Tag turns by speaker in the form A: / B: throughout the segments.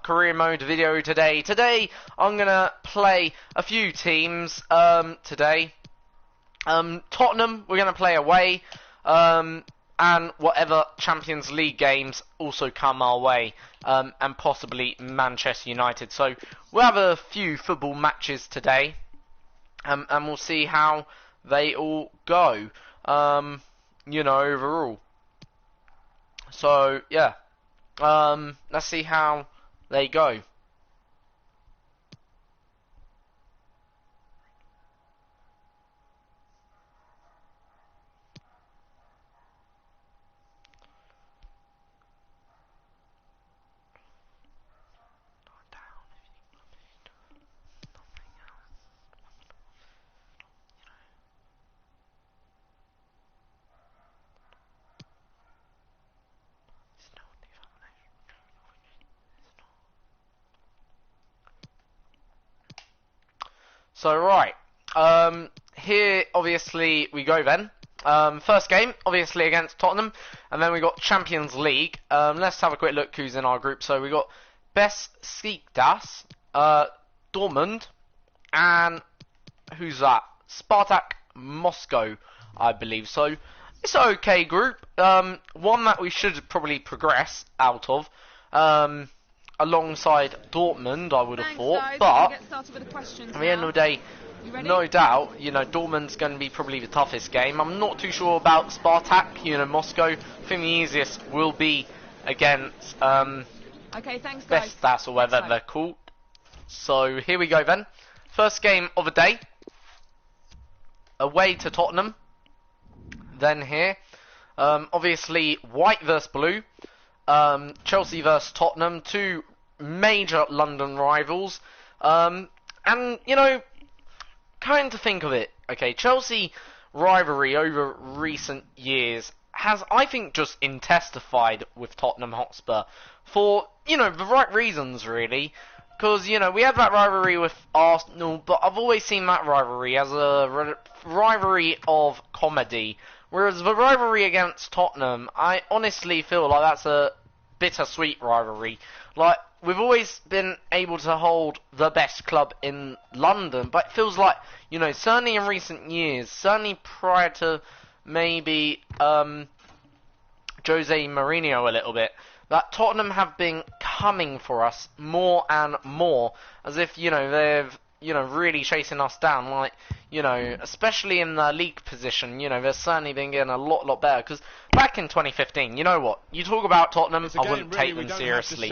A: career mode video today. Today I'm gonna play a few teams today. Tottenham we're gonna play away, and whatever Champions League games also come our way, and possibly Manchester United. So we'll have a few football matches today, and we'll see how they all go, you know, overall. So yeah, let's see how they go. So right, here obviously we go then. First game obviously against Tottenham, and then we got Champions League. Let's have a quick look who's in our group. So we got Besiktas, Dortmund, and who's that? Spartak Moscow, I believe. So it's an okay group. One that we should probably progress out of. Alongside Dortmund, I would have thought, but at the end of the day, no doubt, you know, Dortmund's going to be probably the toughest game. I'm not too sure about Spartak, you know, Moscow. I think the easiest will be against Besiktas, or whatever they're called. So here we go then. First game of the day, away to Tottenham. Then here, obviously white versus blue. Chelsea versus Tottenham, two major London rivals, and you know, kind to think of it, okay, Chelsea rivalry over recent years has, I think, just intensified with Tottenham Hotspur for, you know, the right reasons really, because, you know, we had that rivalry with Arsenal, but I've always seen that rivalry as a rivalry of comedy. Whereas the rivalry against Tottenham, I honestly feel like that's a bittersweet rivalry. Like, we've always been able to hold the best club in London, but it feels like, you know, certainly in recent years, certainly prior to maybe Jose Mourinho a little bit, that Tottenham have been coming for us more and more, as if, you know, they've, you know, really chasing us down, like, you know, especially in the league position, you know, they've certainly been getting a lot better, because back in 2015, you know what, you talk about Tottenham, I wouldn't take them seriously.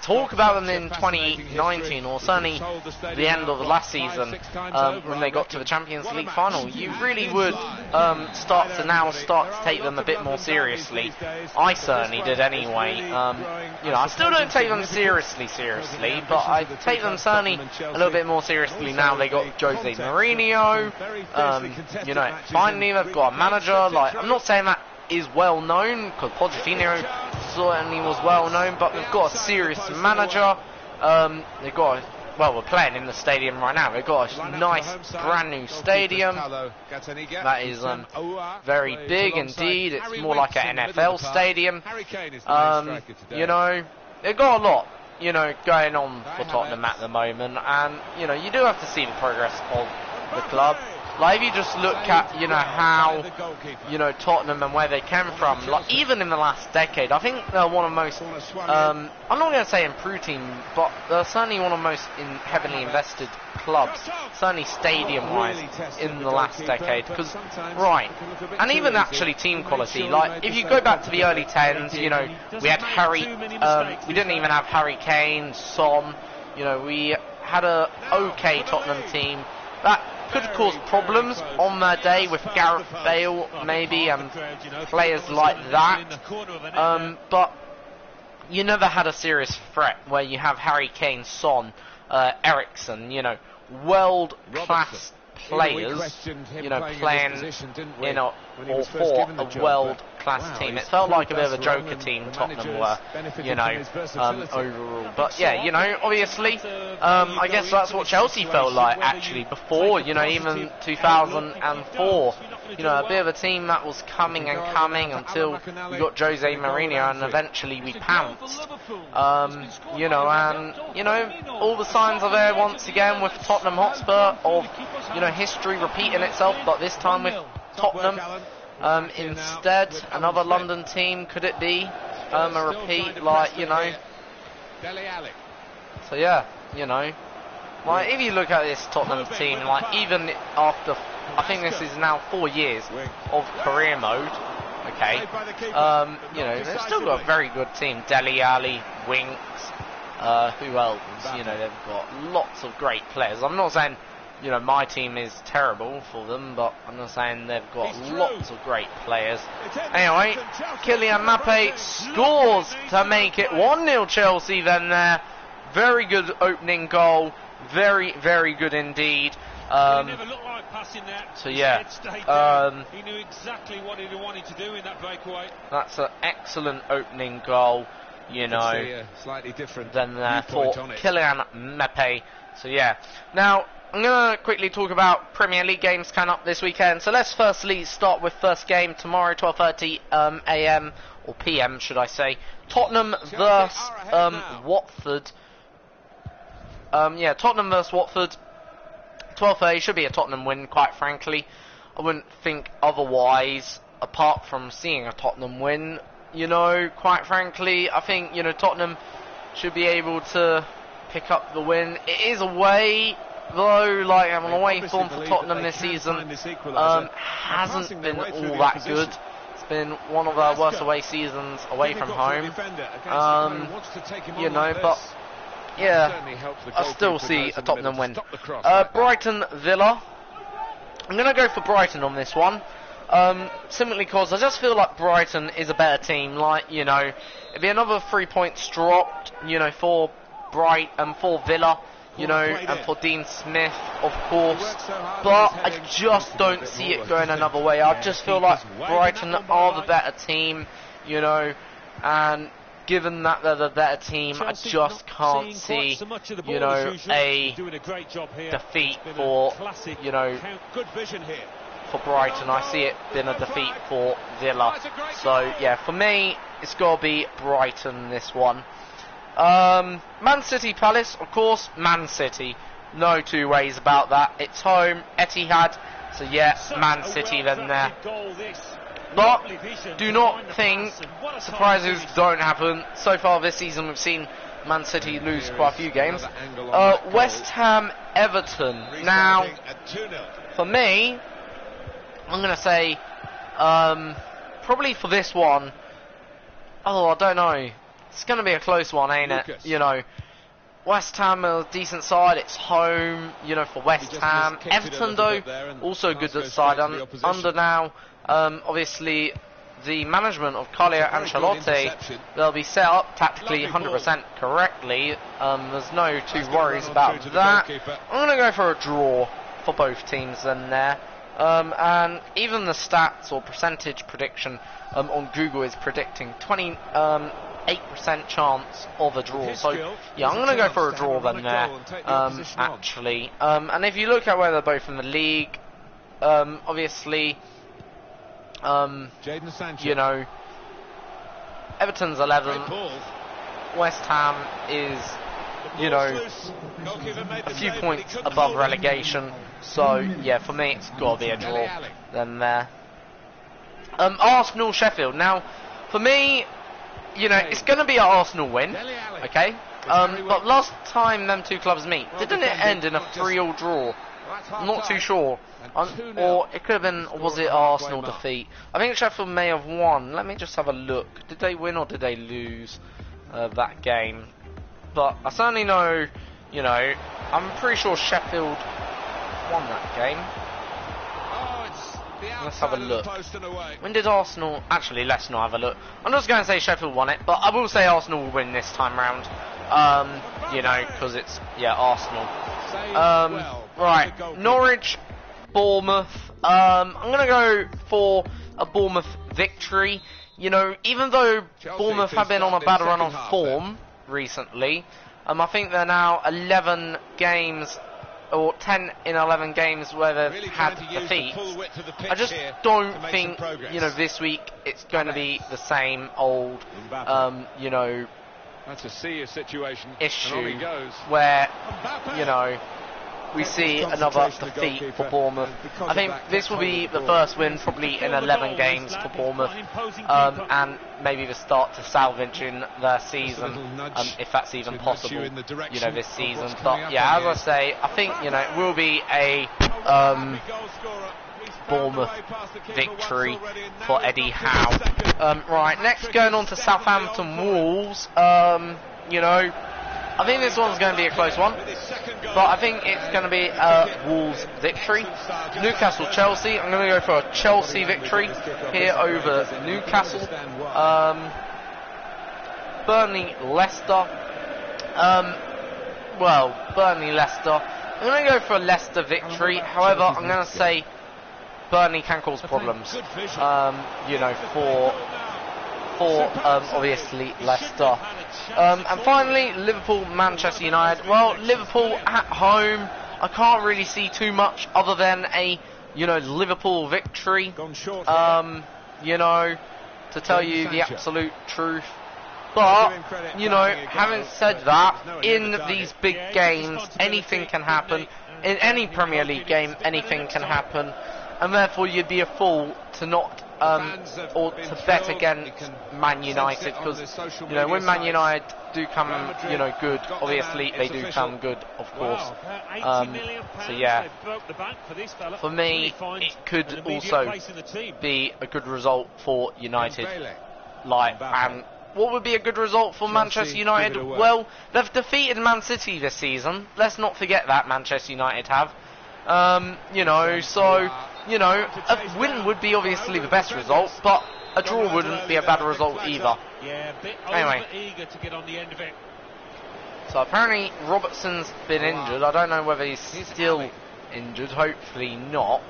A: Talk about them in 2019, or certainly the end of the last season, when they got to the Champions League final, you really would start to take them a bit more seriously. I certainly did anyway. You know, I still don't take them seriously, but I take them certainly a little bit more seriously now. They got Jose Mourinho. You know, finally they've got a manager. Like, I'm not saying that is well known, because Pochettino certainly was well known, but they've got a serious manager. They've got well, we're playing in the stadium right now. They've got a nice brand new stadium that is very big indeed. It's more like an NFL stadium. You know, they've got a lot, you know, going on for Tottenham at the moment, and you know, you do have to see the progress of the club. Like, if you just look at, you know, how, you know, Tottenham and where they came from, like, even in the last decade, I think they're one of the most, I'm not going to say improved team, but they're certainly one of the most heavily invested clubs, certainly stadium-wise, in the last decade, because, right, and even actually team quality, like, if you go back to the early 10s, you know, we had we didn't even have Harry Kane, Son, you know, we had a okay Tottenham team that could cause problems on their day with Gareth Bale, maybe, and players like that. But you never had a serious threat where you have Harry Kane, Son, Eriksen, you know, world-class players, you know, playing in or for a world class team. It felt like a bit of a joker team, Tottenham were, you know, overall. But yeah, you know, obviously, I guess that's what Chelsea felt like actually before, you know, even 2004. You know, a bit of a team that was coming and coming until we got Jose Mourinho, and eventually we pounced. You know, and you know, all the signs are there once again with Tottenham Hotspur of, you know, history repeating itself, but this time with Tottenham instead. Another London team, could it be a repeat, like, you know? So yeah, you know, like if you look at this Tottenham team, like even after, I think this is now 4 years of career mode, okay, you know, they've still got a very good team. Dele Alli, Winks, who else? You know, they've got lots of great players. I'm not saying, you know, my team is terrible for them, but I'm not saying they've got lots of great players. Anyway, Kylian Mbappe scores to make it 1-0 Chelsea then there. Very good opening goal. Very, very good indeed. So yeah,
B: he knew exactly what he wanted to do in that breakaway.
A: That's an excellent opening goal, you know,
C: slightly different
A: than for Kylian Mbappe. So yeah, now I'm going to quickly talk about Premier League games coming up this weekend. So let's firstly start with first game tomorrow, 12:30 AM or PM, should I say? Tottenham versus Watford. Yeah, Tottenham versus Watford. 12:30 should be a Tottenham win, quite frankly. I wouldn't think otherwise, apart from seeing a Tottenham win. You know, quite frankly, I think, you know, Tottenham should be able to pick up the win. It is away, though, like, an away form for Tottenham this season hasn't been all that good. It's been one of our worst away seasons away from home. You know, but yeah, I still see a Tottenham win. Brighton Villa. I'm going to go for Brighton on this one. Simply because I just feel like Brighton is a better team. Like, you know, it'd be another 3 points dropped, you know, for for Villa, you know, and for Dean Smith, of course. But I just don't see it going another way. I just feel like Brighton are the better team, you know, and given that they're the better team, I just can't see, you know, a defeat for, you know, for Brighton. I see it being a defeat for Villa. So yeah, for me, it's got to be Brighton this one. Man City Palace, of course, Man City. No two ways about that. It's home, Etihad. So yeah, Man City then there. But do not think surprises don't happen. So far this season we've seen Man City lose quite a few games. West Ham Everton. Now, for me, I'm going to say, probably for this one, I don't know. It's going to be a close one, ain't it? You know, West Ham are a decent side. It's home, you know, for West Ham. Everton, though, also a good side. Under now, obviously, the management of Carlo Ancelotti, they'll be set up tactically 100% correctly. There's no two worries about that. I'm going to go for a draw for both teams then there. And even the stats or percentage prediction on Google is predicting 28% chance of a draw. So yeah, I'm going to go for a draw then there, actually. And if you look at where they're both in the league, obviously, you know, Everton's 11th, West Ham is, you know, a few points above relegation. So yeah, for me it's got to be a draw then there. Arsenal Sheffield. Now, for me, you know, it's going to be an Arsenal win, okay? But last time them two clubs meet, didn't it end in a 3-3 draw? I'm not too sure. Or it could have been, was it Arsenal defeat? I think Sheffield may have won. Let me just have a look. Did they win or did they lose that game? But I certainly know, you know, I'm pretty sure Sheffield won that game. Let's have a look. When did Arsenal... Actually, let's not have a look. I'm just going to say Sheffield won it, but I will say Arsenal will win this time round. You know, because it's, yeah, Arsenal. Right, Norwich, Bournemouth. I'm going to go for a Bournemouth victory. You know, even though Bournemouth have been on a bad run of form recently, I think they're now 11 games, or 10 in 11 games where they've had defeats. I just don't think, you know, this week it's going to be the same old, you know,
C: that's a serious situation.
A: Issue where, you know, we see another defeat for Bournemouth. I think this will be the first win probably in 11 games for Bournemouth, and maybe the start to salvaging their season, if that's even possible, you know, this season. But yeah, as I say, I think, you know, it will be a Bournemouth victory for Eddie Howe. Right, next going on to Southampton Wolves. You know, I think this one's going to be a close one, but I think it's going to be a Wolves victory. Newcastle Chelsea. I'm going to go for a Chelsea victory here over Newcastle. Burnley Leicester. Well, Burnley Leicester. I'm going to go for a Leicester victory. However, I'm going to say Burnley can cause problems. You know, for obviously Leicester. And finally, Liverpool Manchester United. Well, Liverpool at home, I can't really see too much other than a, you know, Liverpool victory. You know, to tell you the absolute truth. But, you know, having said that, in these big games, anything can happen. In any Premier League game, anything can happen. And therefore, you'd be a fool to not, or to bet against Man United, because, you know, when Man United do come, you know, good, obviously they do come good, of course. So yeah, for me, it could also be a good result for United. Like, and what would be a good result for Manchester United? Well, they've defeated Man City this season. Let's not forget that, Manchester United have. You know, so, you know, a win would be obviously the best result, but a draw wouldn't be a bad result either. Anyway, so apparently Robertson's been injured. I don't know whether he's still injured. Hopefully not.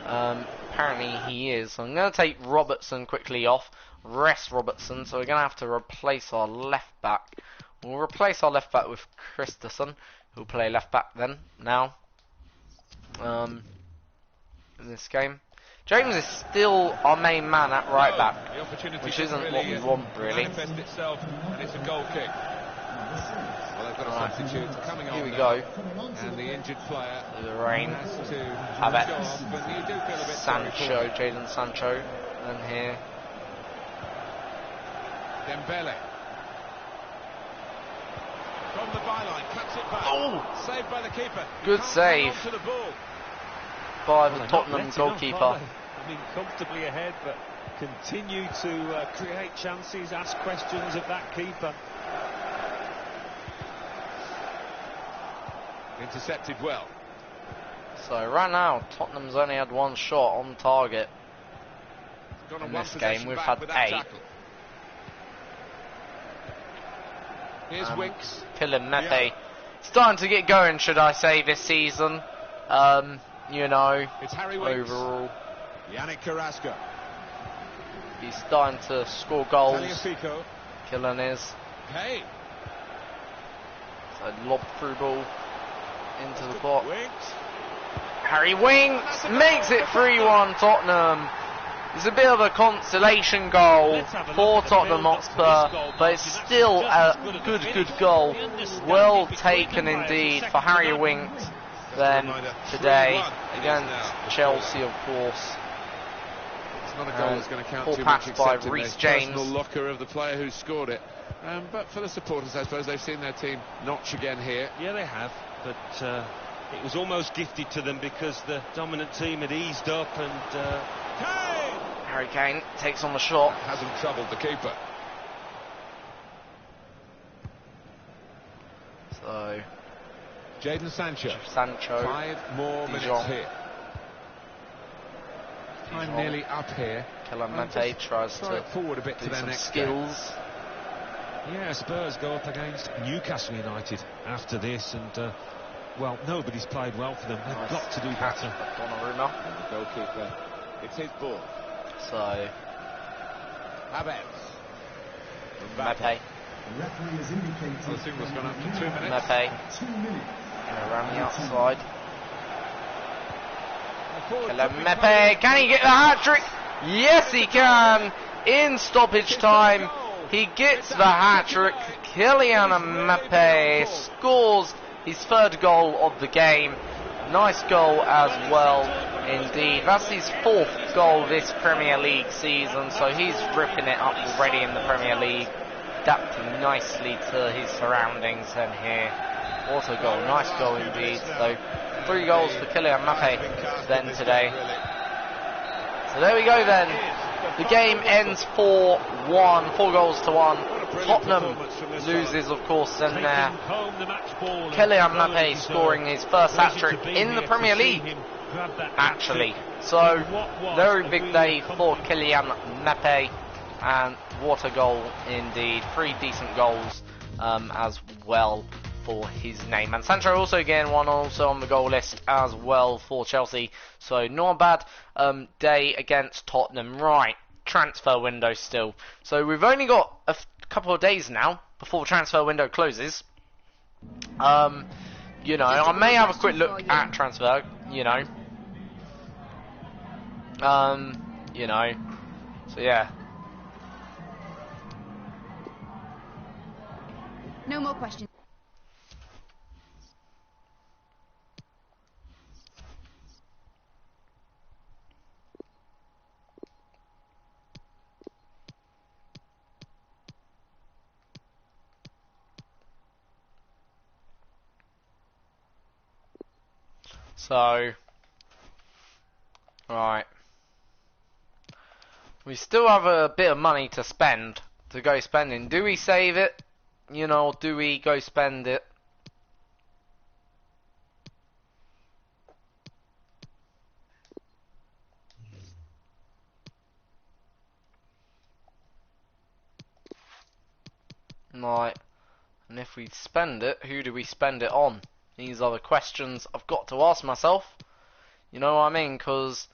A: Apparently he is. So I'm going to take Robertson quickly off. Rest Robertson. So we're going to have to replace our left back. We'll replace our left back with Christensen, who'll play left back then, now. In this game, James is still our main man at right back, which isn't what we want really. Here we go.
C: And the injured player,
A: the rain, Havertz, Sancho, Jadon Sancho, and here
C: Dembele. From the byline, cuts it back.
A: Oh!
C: Saved by the keeper.
A: Good save by the Tottenham goalkeeper.
B: I mean, comfortably ahead, but continue to create chances, ask questions of that keeper.
C: Intercepted well.
A: So right now, Tottenham's only had one shot on target in this game. We've had 8.
C: Here's Winks.
A: Kylian Mbappe starting to get going, should I say, this season. You know,
C: it's Harry Winks.
A: Overall,
C: Yannick Carrasco.
A: He's starting to score goals.
C: Tagliafico.
A: Kylian is.
C: Hey.
A: So lob through ball into the box.
C: Winks.
A: Harry Winks makes it 3-1 Tottenham. It's a bit of a consolation goal for Tottenham Hotspur, but it's still a good goal. Well taken indeed for Harry Winks then today against Chelsea, of course.
C: It's not a goal that's going to count too
A: pass
C: much
A: by
C: except in
A: Reece
C: the
A: James.
C: personal locker of the player who scored it. But for the supporters, I suppose they've seen their team notch again here.
B: Yeah, they have, but it was almost gifted to them because the dominant team had eased up and...
A: Harry Kane takes on the shot.
C: Hasn't troubled the keeper.
A: So
C: Jadon Sancho.
A: 5
C: more minutes here. Time nearly up here.
A: Kylian Mbappe tries to
C: forward a bit
A: do
C: to their
A: some
C: next
A: skills.
B: Yeah, Spurs go up against Newcastle United after this, and well, nobody's played well for them. They've got to do better.
A: Donnarumma.
C: And the goalkeeper, it's his ball.
A: So
C: Havertz.
A: Mbappe.
D: Referee has indicated
C: I think was gone up to 2 minutes.
A: Mbappe.
D: 2 minutes.
A: Around the outside. Mbappe, can he get the hat-trick? Yes, he can. In stoppage time, he gets the hat-trick. Kylian Mbappe scores his third goal of the game. Nice goal as well, indeed. That's his fourth goal this Premier League season, so he's ripping it up already in the Premier League, adapting nicely to his surroundings. And here, what a goal, nice goal indeed. So 3 goals for Kylian Mbappe then today. So there we go then. The game ends 4-1, 4 goals to 1. Tottenham loses, of course, and Kylian Mbappe scoring his first hat-trick in the Premier League, actually. So, very big day for Kylian Mbappe, and what a goal indeed. 3 decent goals as well for his name. And Sancho also again one also on the goal list as well for Chelsea. So not a bad day against Tottenham. Right, transfer window still. So we've only got a couple of days now before the transfer window closes. You know, I may have a quick look at transfer, you know. You know. So yeah.
E: No more questions.
A: So, right, we still have a bit of money to spend, to go spending. Do we save it, you know, or do we go spend it? Right, and if we spend it, who do we spend it on? These are the questions I've got to ask myself. You know what I mean? Because,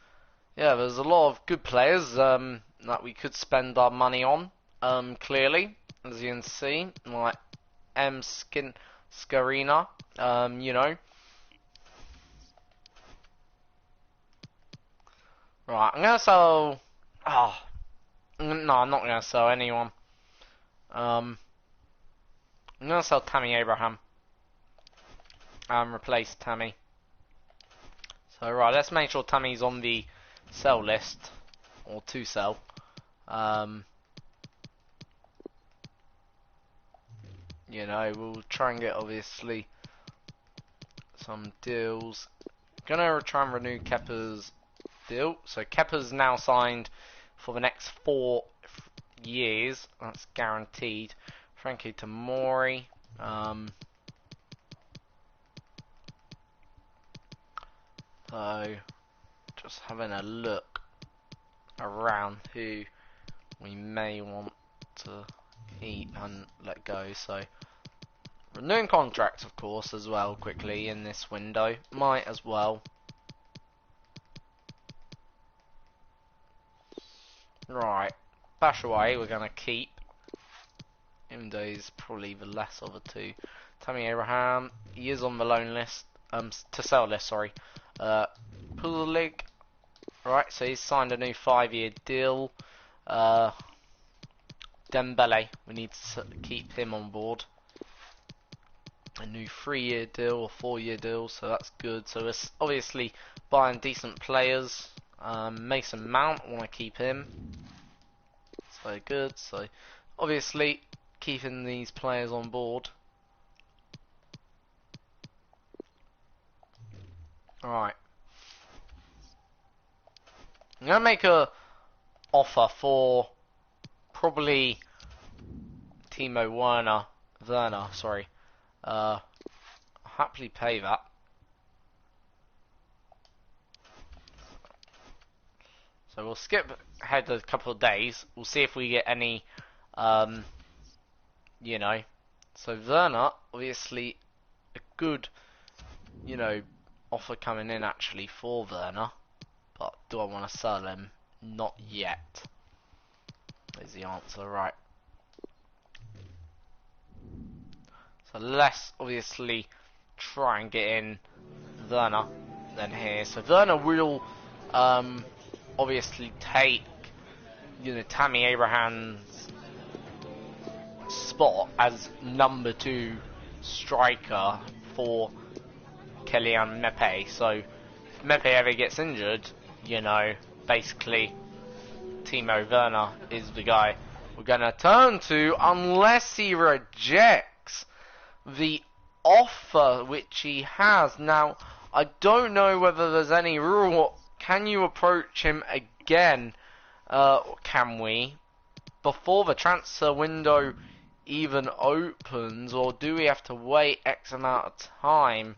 A: yeah, there's a lot of good players that we could spend our money on, clearly, as you can see, like Scarina, you know. Right, I'm going to sell... Oh, no, I'm not going to sell anyone. I'm going to sell Tammy Abraham. Replace Tammy. So right, let's make sure Tammy's on the sell list, or to sell. You know, we'll try and get obviously some deals. Gonna try and renew Kepa's deal. So Kepa's now signed for the next 4 years. That's guaranteed. Frankie Tamori. So, just having a look around who we may want to keep and let go. So, renewing contracts, of course, as well, quickly in this window. Might as well. Right, Bashaway we're going to keep. Even though he's probably the less of the two. Tammy Abraham, he is on the loan list. To sell list, sorry. Pulig, right, so he's signed a new 5-year deal. Dembele, we need to keep him on board. A new 3-year deal or 4-year deal, so that's good. So we're obviously buying decent players. Mason Mount, want to keep him. So good, so obviously keeping these players on board. Alright. I'm going to make a offer for probably Timo Werner, sorry. I'll happily pay that. So we'll skip ahead a couple of days. We'll see if we get any, you know. So Werner, obviously a good, you know, offer coming in actually for Werner. But do I want to sell him? Not yet. is the answer, right. So let's obviously try and get in Werner then here. So Werner will obviously take, you know, Tammy Abraham's spot as number 2 striker for Kylian Mbappe. So if Mbappe ever gets injured, you know, basically Timo Werner is the guy we're gonna turn to, unless he rejects the offer which he has. Now, I don't know whether there's any rule. Can you approach him again? Can we? Before the transfer window even opens, or do we have to wait X amount of time?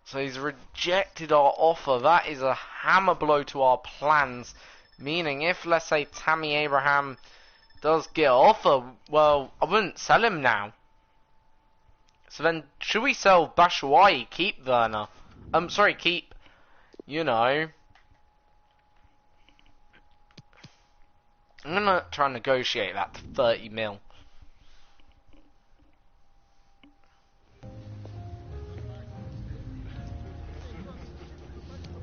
A: So he's rejected our offer. That is a hammer blow to our plans. Meaning, if, let's say, Tammy Abraham does get an offer, well, I wouldn't sell him now. So then, should we sell Batshuayi, keep Werner? Sorry, keep, you know... I'm gonna try and negotiate that to 30 mil.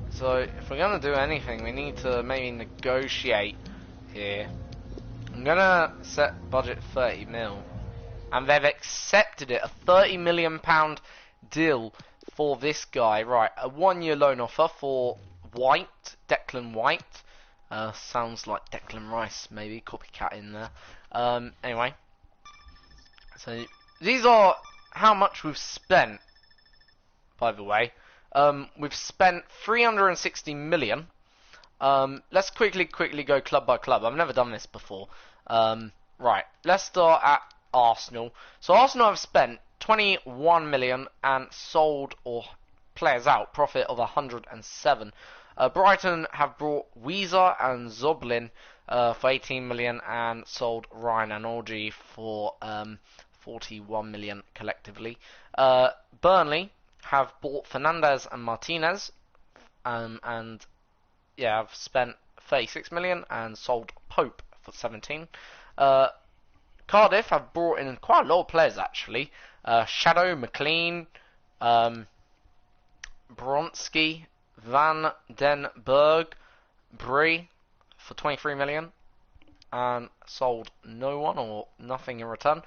A: So, if we're gonna do anything, we need to maybe negotiate here. I'm gonna set budget 30 mil. And they've accepted it, a £30 million deal for this guy. Right, a 1-year loan offer for White, Declan White. Sounds like Declan Rice, maybe, copycat in there. Anyway, so these are how much we've spent, by the way. We've spent 360 million. Let's quickly go club by club. I've never done this before. Right, let's start at Arsenal. So Arsenal have spent 21 million and sold, or players out, profit of 107. Brighton have brought Weezer and Zoblin for 18 million and sold Ryan and Orji for 41 million collectively. Burnley have bought Fernandez and Martinez, and yeah, have spent 36 million and sold Pope for 17. Cardiff have brought in quite a lot of players actually. Shadow, McLean, Bronski, Van den Berg, Brie for 23 million and sold no one or nothing in return.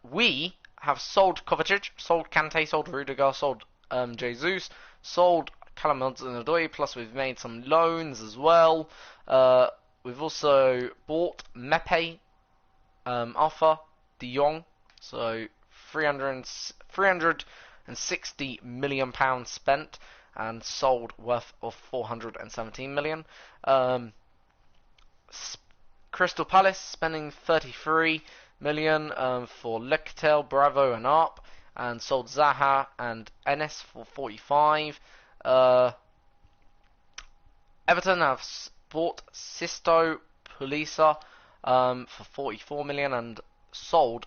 A: We have sold Kovacic, sold Kante, sold Rudiger, sold Jesus, sold Callum Hudson-Odoi, plus we've made some loans as well. We've also bought Mepe, Alpha, De Jong, so 360 million pounds spent and sold worth of 417 million. Crystal Palace spending 33 million for Lectel, Bravo and Arp, and sold Zaha and Ennis for 45. Everton have bought Sisto Pulisa for 44 million and sold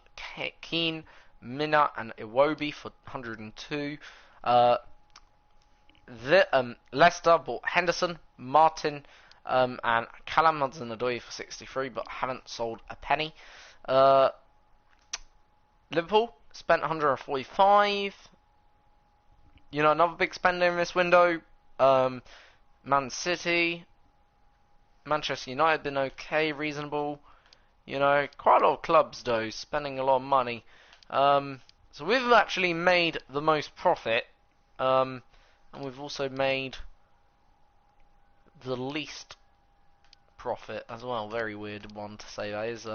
A: Keane, Mina and Iwobi for 102. Leicester bought Henderson, Martin and Callum Hudson-Odoi for 63, but haven't sold a penny. Liverpool spent 145. You know, another big spender in this window. Man City, Manchester United been okay, reasonable. You know, quite a lot of clubs though, spending a lot of money. So we've actually made the most profit, and we've also made the least profit as well. Very weird one to say that is.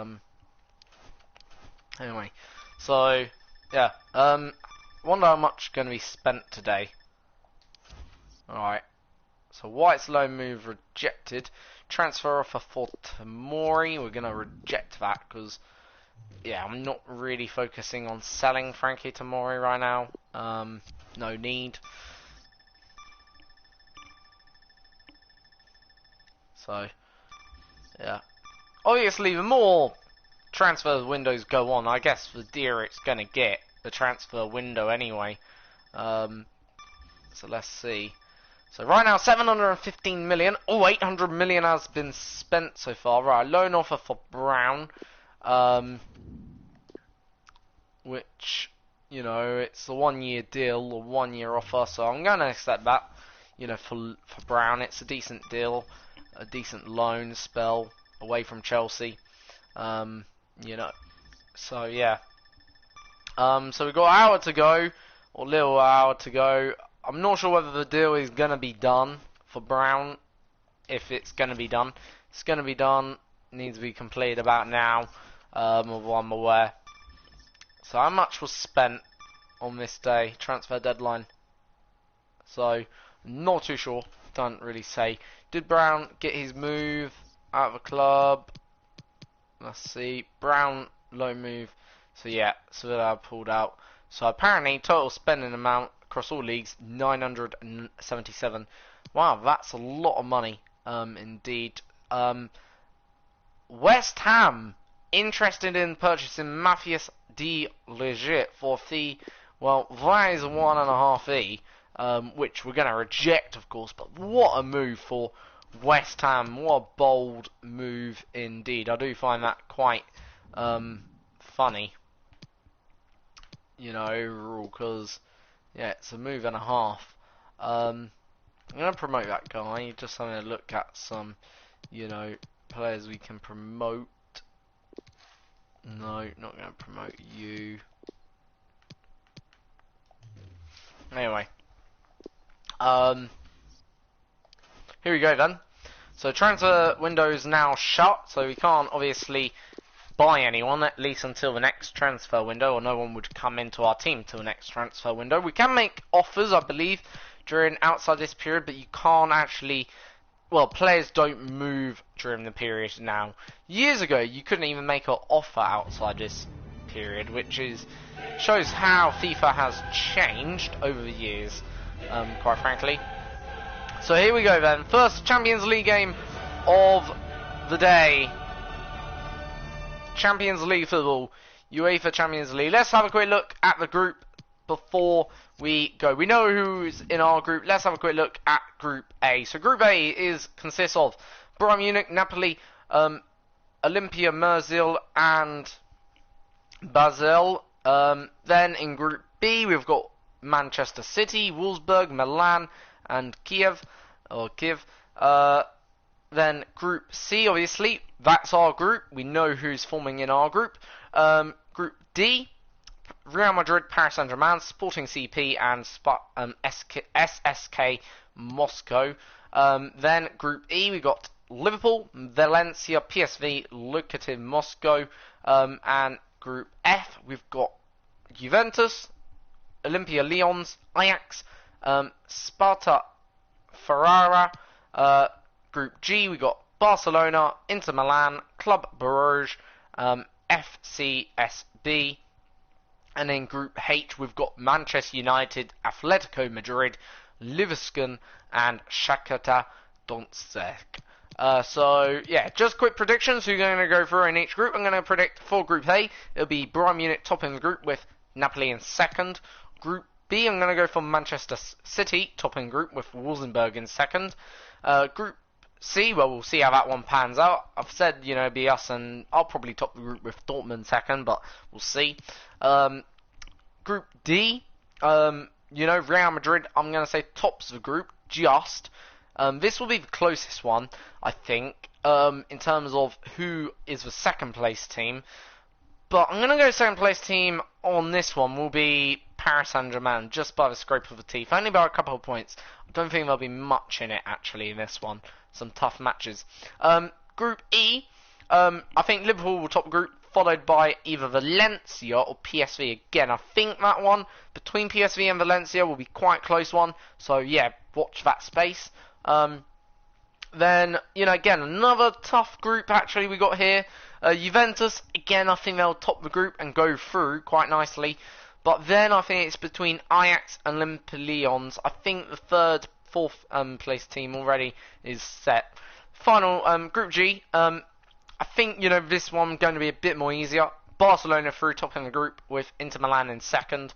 A: Anyway, so yeah, wonder how much going to be spent today. Alright, so White's loan move rejected. Transfer offer for Tomori, we're going to reject that because, yeah, I'm not really focusing on selling Frankie Tomori right now. No need. So, yeah. Obviously, the more transfer windows go on, I guess the dearer it's going to get, the transfer window anyway. So let's see. So right now, 715 million. Oh, 800 million has been spent so far. Right, loan offer for Brown. Which, you know, it's a 1-year deal, a 1-year offer. So I'm going to accept that. You know, for Brown, it's a decent deal. A decent loan spell away from Chelsea. You know, so yeah. So we've got an hour to go, or a little hour to go. I'm not sure whether the deal is going to be done for Brown. If it's going to be done. It's going to be done. Needs to be completed about now, of what I'm aware. So how much was spent on this day? Transfer deadline. So, not too sure. Don't really say. Did Brown get his move out of the club? Let's see. Brown, loan move. So yeah, Sevilla pulled out. So apparently, total spending amount across all leagues, 977. Wow, that's a lot of money, indeed. West Ham, interested in purchasing Matthias de Ligt for the, well, that is a 1.5E, which we're going to reject, of course, but what a move for West Ham. What a bold move indeed. I do find that quite funny, you know, overall, because, yeah, it's a move and a half. I'm going to promote that guy, just having a look at some, you know, players we can promote. No, not going to promote you. Anyway. Here we go then. So transfer window is now shut, so we can't obviously buy anyone, at least until the next transfer window, or no one would come into our team till the next transfer window. We can make offers, I believe, during outside this period, but you can't actually, well, players don't move during the period now. Years ago, you couldn't even make an offer outside this period, which shows how FIFA has changed over the years, quite frankly. So here we go then. First Champions League game of the day. Champions League football. UEFA Champions League. Let's have a quick look at the group before we go. We know who's in our group. Let's have a quick look at Group A. So Group A consists of Bayern Munich, Napoli, Olympia, Marseille, and Basel. Then in Group B, we've got Manchester City, Wolfsburg, Milan, and Kiev. Then Group C, obviously, that's our group. We know who's forming in our group. Group D, Real Madrid, Paris Saint-Germain, Sporting CP, and SSK Moscow. Then Group E, we got Liverpool, Valencia, PSV, Lokomotiv Moscow. And Group F, we've got Juventus, Olympia Lyons, Ajax, Sparta Ferrara. Group G, we got Barcelona, Inter Milan, Club Brugge, FCSB. And in Group H, we've got Manchester United, Atletico Madrid, Livingston, and Shakhtar Donetsk. So, yeah, just quick predictions. Who's going to go through in each group? I'm going to predict for Group A, it'll be Bayern Munich topping the group with Napoli in second. Group B, I'm going to go for Manchester City topping the group with Wolfsburg in second. Group C, well, we'll see how that one pans out. I've said, you know, it'll be us, and I'll probably top the group with Dortmund second, but we'll see. Group D, you know, Real Madrid, I'm going to say tops the group, just. This will be the closest one, I think, in terms of who is the second place team. But I'm going to go second place team on this one will be Paris Saint-Germain, just by the scrape of the teeth. Only by a couple of points. I don't think there'll be much in it, actually, in this one. Some tough matches. Group E, I think Liverpool will top the group, followed by either Valencia or PSV. Again, I think that one between PSV and Valencia will be quite a close one. So, yeah, watch that space. Then, you know, again, another tough group, actually, we got here. Juventus, again, I think they'll top the group and go through quite nicely. But then I think it's between Ajax and Olympia Lyons. I think the third, fourth place team already is set. Final, Group G, I think, you know, this one going to be a bit more easier. Barcelona through topping the group with Inter Milan in second.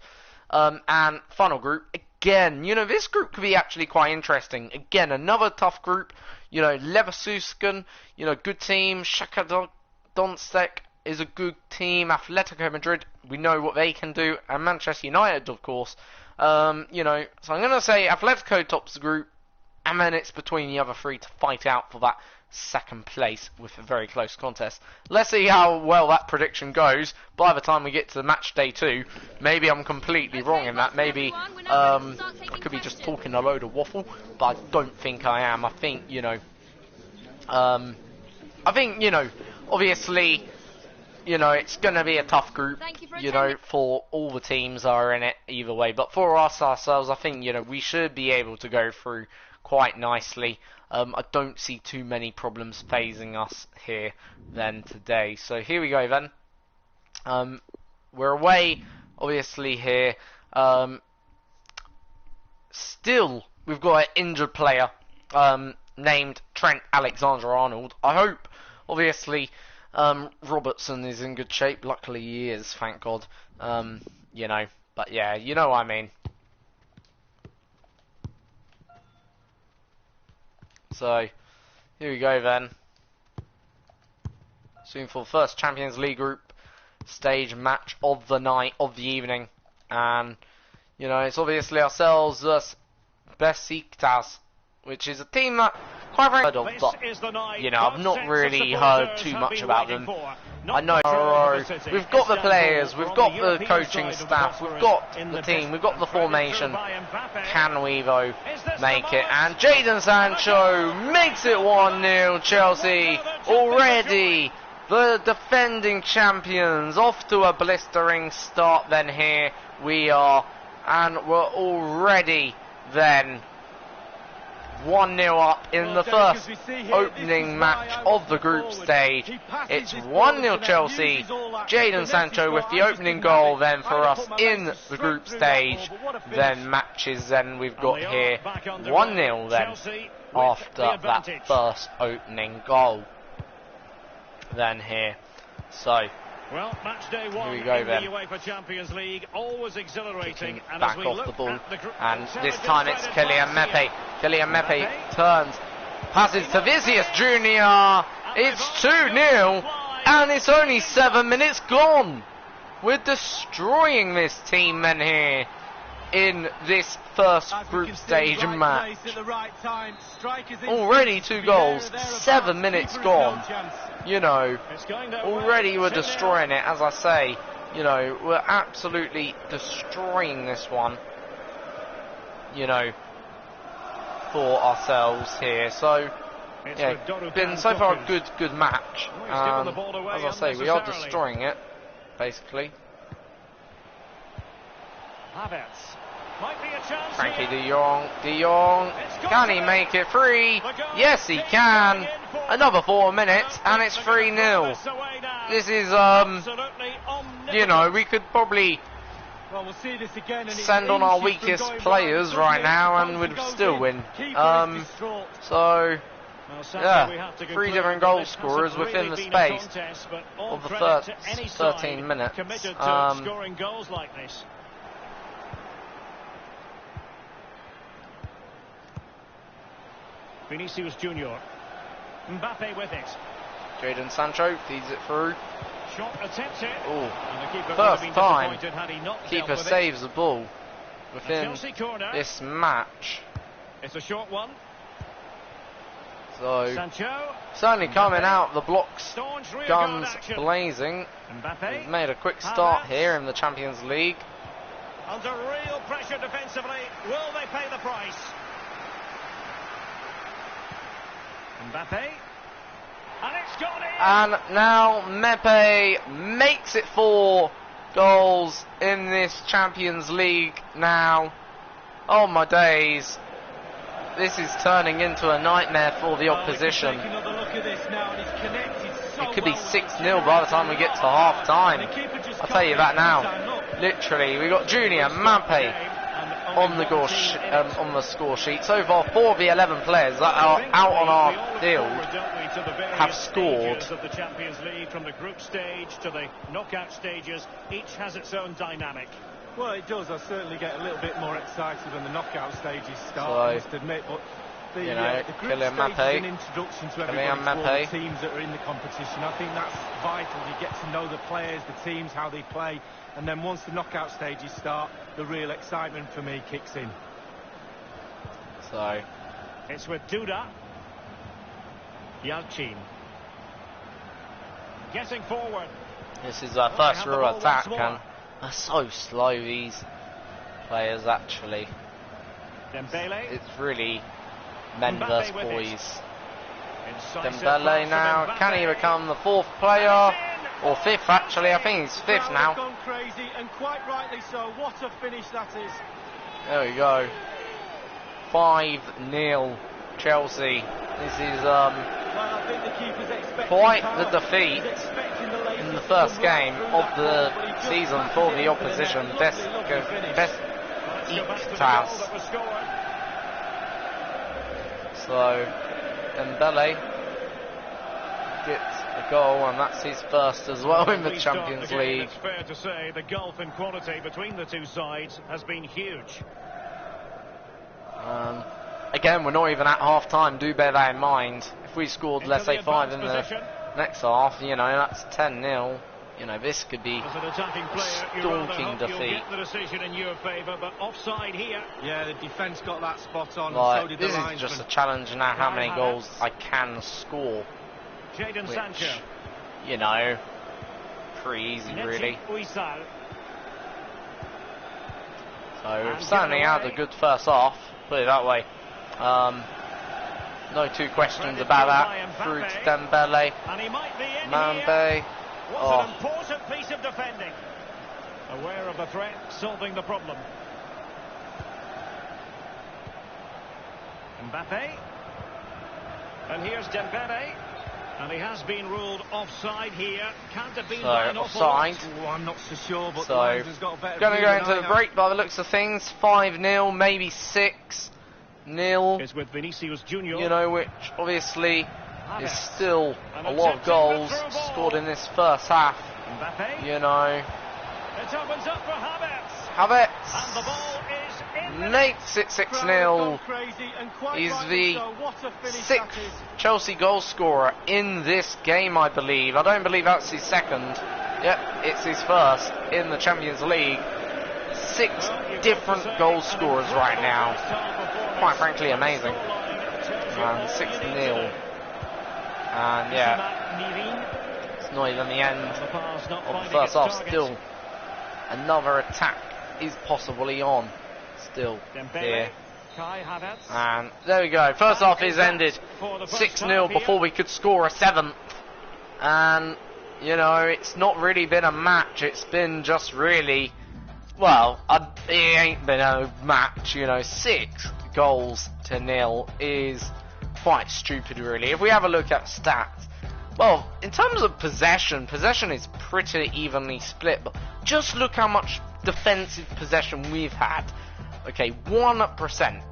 A: And final group, again, you know, this group could be actually quite interesting. Again, another tough group. You know, Leverkusen, you know, good team. Shakhtar Donetsk is a good team. Atletico Madrid, we know what they can do. And Manchester United, of course. You know, so I'm going to say Atletico tops the group. And then it's between the other three to fight out for that second place with a very close contest. Let's see how well that prediction goes by the time we get to match day 2. Maybe I'm completely wrong in that. Maybe I could be just talking a load of waffle, but I don't think I am. I think, you know, obviously, you know, it's going to be a tough group, you know, for all the teams are in it either way. But for us ourselves, I think, you know, we should be able to go through quite nicely. I don't see too many problems phasing us here then today. So here we go then. We're away, obviously, here. Still, we've got an injured player named Trent Alexander-Arnold. I hope, obviously, Robertson is in good shape. Luckily he is, thank God. You know, but yeah, you know what I mean. So, here we go then. Soon for the first Champions League group stage match of the night, of the evening. And, you know, it's obviously ourselves versus Besiktas, which is a team that quite very heard of, but, you know, I've not really heard too much about them. I know we've got the players, we've got the coaching staff, we've got the team, we've got the formation. Can we, though, make it? And Jadon Sancho makes it 1-0, Chelsea, already the defending champions, off to a blistering start then here we are, and we're already then 1-0 up in the first opening match of the group stage. It's 1-0 Chelsea. Jadon Sancho with the opening goal then for us in the group stage. Then matches then we've got here 1-0 then after that first opening goal. Then here. So
E: well, match day 1
A: here we go
E: in
A: then.
E: the UEFA Champions League, always exhilarating. And
A: Back off the ball, and this time it's Kylian Mbappé. Kylian Mbappé turns, passes to Vinicius Junior. It's 2-0, and it's only 7 minutes gone. We're destroying this team then here in this first group stage match. Already 2 goals, 7 minutes gone. You know, already we're destroying it, as I say. You know, we're absolutely destroying this one, you know, for ourselves here. So, yeah, been so far a good match. As I say, we are destroying it, basically. Frankie de Jong, can he make it 3? Yes he can. Another 4 minutes and it's 3-0. This is, you know, we could probably send on our weakest players right now and we'd still win. So, yeah, 3 different goal scorers within the space of the first 13 minutes.
E: Vinicius Junior. Mbappe with it.
A: Jadon Sancho feeds it through.
E: Shot attempted.
A: Oh, first time keeper saves the ball within this match.
E: It's a short one.
A: So
E: Sancho
A: certainly coming out the blocks, guns blazing. We've made a quick start here in the Champions League.
E: Under real pressure defensively. Will they pay the price? Mbappe, and it's gone in.
A: And now Mbappe makes it 4 goals in this Champions League now. Oh my days. This is turning into a nightmare for the opposition. It could be 6-0 by the time we get to half time. I'll tell you that now. Literally, we got Junior Mbappe on the score sheet. So far, 4 of the 11 players that are out on our field have scored.
E: Of the Champions League, from the group stage to the knockout stages, each has its own dynamic.
F: Well, it does. I certainly get a little bit more excited when the knockout stages start,
A: So,
F: I must admit. But the,
A: you know,
F: the group
A: Kylian
F: stage
A: Mbappé.
F: is an introduction to
A: Kylian
F: everybody, to all
A: Mbappé.
F: the teams that are in the competition. I think that's vital. You get to know the players, the teams, how they play, and then once the knockout stages start, the real excitement for me kicks in.
A: So,
E: It's with Duda. Yalchin. Getting forward.
A: this is our
E: Well,
A: first
E: they have the
A: real
E: ball
A: attack,
E: once more.
A: and they're so slow, these players, actually.
E: Dembele.
A: It's really men
E: Mbappe
A: versus
E: with it.
A: boys.
E: Incisive
A: Dembele
E: pass
A: now,
E: from
A: can he
E: Mbappe.
A: become the fourth player?
E: And it's in.
A: Or fifth, actually, I think he's fifth
F: Crowd
A: now.
F: have gone crazy, and quite rightly so. What a finish that is.
A: There we go. 5-0 Chelsea. This is
F: Well, I think the keeper's expecting
A: quite
F: power.
A: the defeat
F: He's expecting the latest
A: in the
F: to
A: first
F: come right
A: game
F: through
A: of
F: that
A: the
F: ball, but he just
A: season
F: smashes
A: for
F: it
A: the
F: into the
A: opposition.
F: net.
A: Best
F: Lovely finish.
A: best
E: Let's go back to the goal
A: Eek-tas.
E: that was scored.
A: So Dembele gets a goal, and that's his first as well in the
E: We start
A: Champions
E: the game,
A: League.
E: It's fair to say the gulf in quality between the two sides has been huge.
A: Again, we're not even at half time, do bear that in mind. If we scored, let's
E: Into
A: say,
E: the
A: 5 in
E: advanced
A: the
E: position.
A: next half, you know, that's 10-0. You know, this could be
E: As an attacking player, you
A: stalking
E: rather hope you'll
A: defeat.
E: get the decision in your favour, but offside here.
F: Yeah, the defence got that spot on, and so
A: like,
F: did
A: this
F: the
A: is
F: linesman.
A: just a challenge now how many
E: Kai
A: goals
E: Havertz.
A: I can score,
E: Jadon
A: which,
E: Sancho.
A: you know, pretty easy
E: Netty
A: really.
E: Uysal.
A: So
E: And
A: we've certainly
E: given
A: had a
E: away.
A: good first half, put it that way. No two questions
E: Credit
A: about
E: given
A: that.
E: by
A: Through to
E: Mbappe.
A: Dembele,
E: And he might be in here.
A: Mbappe.
E: What's
A: Oh.
E: an important piece of defending. Aware of the threat, solving the problem. Mbappe. And here's Dembele. And he has been ruled offside here. Can't have been
A: So
E: by an awful lot.
A: offside.
F: Oh, I'm not so sure, but
A: So,
F: the linesman's got a better
A: Going to
F: view
A: go
F: than
A: into
F: I
A: the
F: have.
A: break by the looks of things. 5-0, maybe 6-0.
E: It's with Vinicius Junior.
A: You know, which obviously is
E: Havertz.
A: still
E: And
A: a lot of
E: attempting the
A: goals
E: through ball.
A: scored in this first half.
E: Mbappe.
A: You know,
E: It opens up for Havertz. And the
A: Havertz
E: ball is in the net.
A: makes it
F: Crowd have
A: 6-0.
F: gone crazy, and quite
A: He's
F: rightly
A: the
F: so. What a finish that
A: Sixth
F: is.
A: Chelsea goal scorer in this game, I believe. I don't believe that's his second. Yep, it's his first in the Champions League. 6
E: Well, you've got
A: different
E: to say,
A: goal
E: an
A: scorers
E: incredible
A: right now.
E: first-time performance.
A: Quite frankly, amazing.
E: Scoreline tells you all
A: And
E: you
A: 6-0.
E: need to know.
A: And yeah,
E: Ismail Mirin.
A: it's not even the end
E: The pass not
A: of the
E: finding
A: first
E: its
A: half.
E: target.
A: Still, another attack is possibly on. Still
E: Dembele,
A: here.
E: Kai Havertz.
A: And there we go. First half is ended.
E: For the first
A: 6-0
E: half
A: before
E: here.
A: we could score a 7th. And, you know, it's not really been a match. It's been just really, well, it ain't been a match, you know. 6 goals to 0 is quite stupid, really. If we have a look at stats, well, in terms of possession is pretty evenly split, but just look how much defensive possession we've had. Okay, 1%.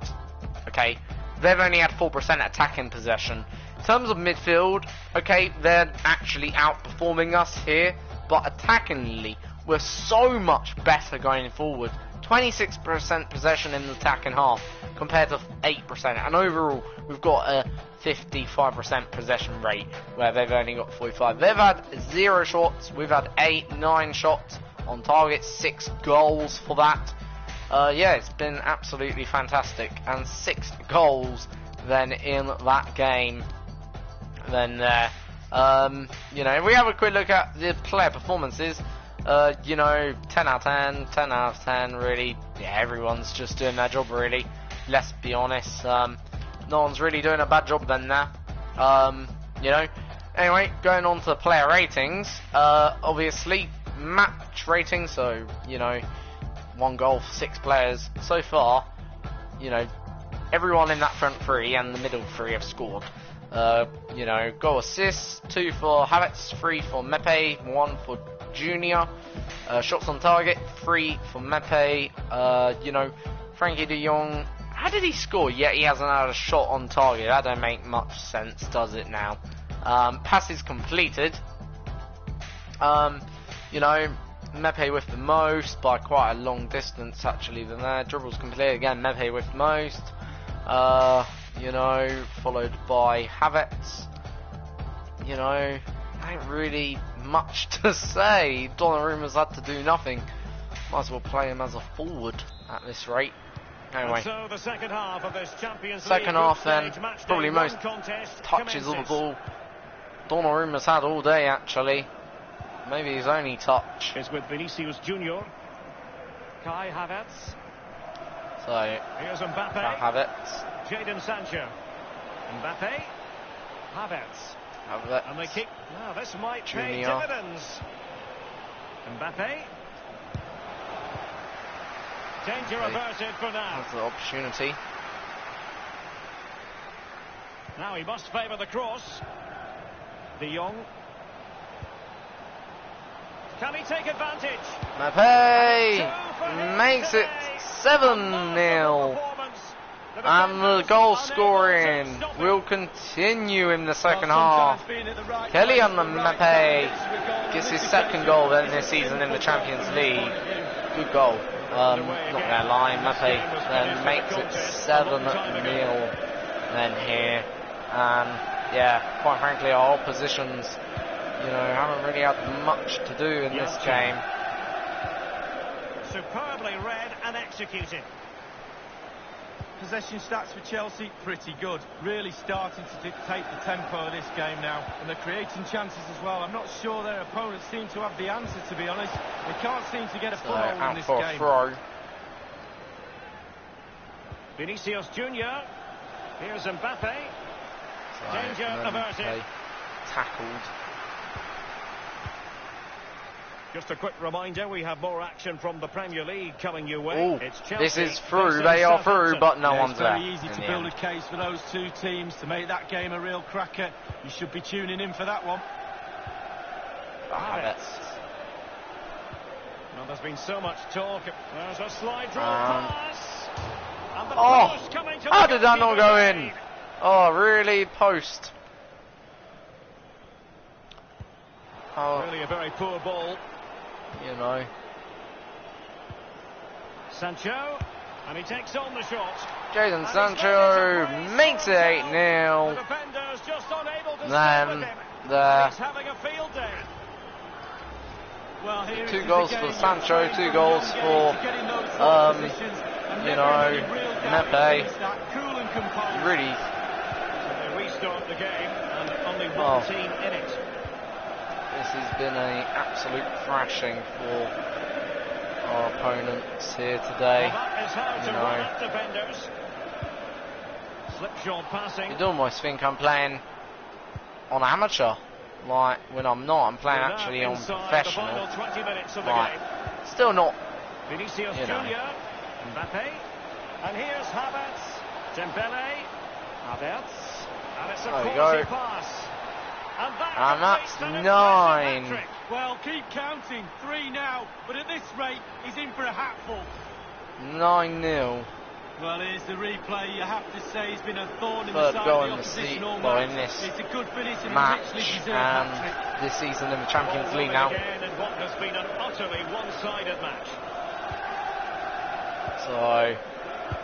A: Okay, they've only had 4% attacking possession. In terms of midfield, okay, they're actually outperforming us here, but attackingly, we're so much better going forward. 26% possession in the attacking half compared to 8%, and overall we've got a 55% possession rate where they've only got 45. They've had 0 shots, we've had 9 shots on target, 6 goals for that. Yeah, it's been absolutely fantastic, and 6 goals then in that game. Then you know, if we have a quick look at the player performances, you know, 10 out of 10, really. Yeah, everyone's just doing their job, really. Let's be honest. No one's really doing a bad job then there. You know. Anyway, going on to player ratings. Obviously, match rating, so, you know, 1 goal for 6 players. So far, you know, everyone in that front 3 and the middle 3 have scored. You know, goal assists, 2 for Havertz, 3 for Mbappe, 1 for Junior. Shots on target, 3 for Mbappe. You know, Frankie de Jong, how did he score? Yet he hasn't had a shot on target. That don't make much sense, does it now? Passes completed. You know, Mepe with the most by quite a long distance actually than there. Dribbles complete again. Mepe with the most. You know, followed by Havertz. You know, ain't really much to say. Donnarumma's had to do nothing. Might as well play him as a forward at this rate. Anyway,
E: So the second half of this Champions League
A: second half then,
E: stage, match
A: probably
E: day
A: most
E: one contest
A: touches of the
E: commences.
A: ball Donnarumma's had all day actually. Maybe his only touch.
E: It's with Vinicius Junior. Kai Havertz.
A: So,
E: Here's Mbappe.
A: Havertz.
E: Jadon Sancho. Mbappe. Havertz.
A: Havertz.
E: And they kick. Now this might pay
A: Junior.
E: dividends. Mbappe. Danger
A: Okay.
E: averted for now.
A: That's the opportunity.
E: Now he must favour the cross. De Jong. Can he take advantage?
A: Mbappe makes it 7-0. And the goal scoring will continue in the second half. Kylian Mbappe gets his second goal then this season in the Champions League. Good goal. Not gonna lie, Mbappe then makes it 7-0 then here. And yeah, quite frankly our oppositions, you know, haven't really had much to do in this game.
E: Superbly read and executed.
F: Possession stats for Chelsea, pretty good. Really starting to dictate the tempo of this game now. And they're creating chances as well. I'm not sure their opponents seem to have the answer, to be honest. They can't seem to get a
A: So
F: foothold in
A: out
F: this
A: for a
F: game.
A: throw.
E: Vinicius Junior. Here's Mbappe.
A: So,
E: Danger
A: and then
E: averted.
A: they tackled.
E: Just a quick reminder, we have more action from the Premier League coming your way.
A: Oh,
E: It's Chelsea
A: this is through.
E: versus
A: They are through,
E: Southampton.
A: but no
F: Yeah,
A: one's
F: it's
A: there.
F: very easy
A: in
F: to
A: the
F: build
A: end.
F: a case for those two teams to make that game a real cracker. You should be tuning in for that one.
A: Havertz.
E: Well, there's been so much talk. There's a slide rule
A: Um,
E: pass. And the
A: Oh,
E: post coming to
A: how
E: the
A: did that not go in?
E: goalkeeper.
A: Oh, really? Post. Oh,
E: Really a very poor ball.
A: you know.
E: Sancho. And he takes on the shot.
A: Jadon
E: And
A: Sancho
E: he's made it.
A: makes it
E: The
A: 8-0.
E: defender's just unable to
A: Then,
E: stay with him.
A: there.
E: He's having a field day.
F: Well, here it
A: 2
F: is
A: goals
F: again.
A: for Sancho,
F: You're
A: 2
F: trying
A: goals
F: from
A: for,
F: the young age to get in those sort of positions and
A: you
F: never
A: know,
F: any real doubt
A: Mepe.
F: against that. Cool and composed.
A: Really,
E: So they restart the game and only
A: Oh.
E: one team in it.
A: this has been an absolute thrashing for our opponents here today.
E: Well, that is how to
A: You know.
E: run at defenders. Slipshod passing.
A: You'd almost think I'm playing on amateur. Like, when I'm not, I'm playing
E: We're now
A: actually on
E: inside
A: professional.
E: The final 20 minutes of the
A: Right.
E: game.
A: Still not,
E: Vinicius
A: You know.
E: Junior. Mbappe. And here's Havertz. Dembele. Havertz. And it's a
A: There we
E: quality
A: go.
E: pass. And that
A: And
E: completes
A: that's
E: an impressive
A: 9.
E: hat-trick.
F: Well, keep counting. 3 now. But at this rate, he's in for a hatful.
A: 9-0.
F: Well, here's the replay. You have to say he's been a thorn in
A: Third
F: the side
A: goal
F: of
A: in
F: the
A: the
F: opposition
A: season,
F: all
A: well,
F: match.
A: in this
F: It's a good finish and a
A: match
F: richly deserved hat-trick.
A: and this season in the Champions
E: Ball
A: League
E: rolling
A: now.
E: again in what has been an utterly one-sided match.
A: So,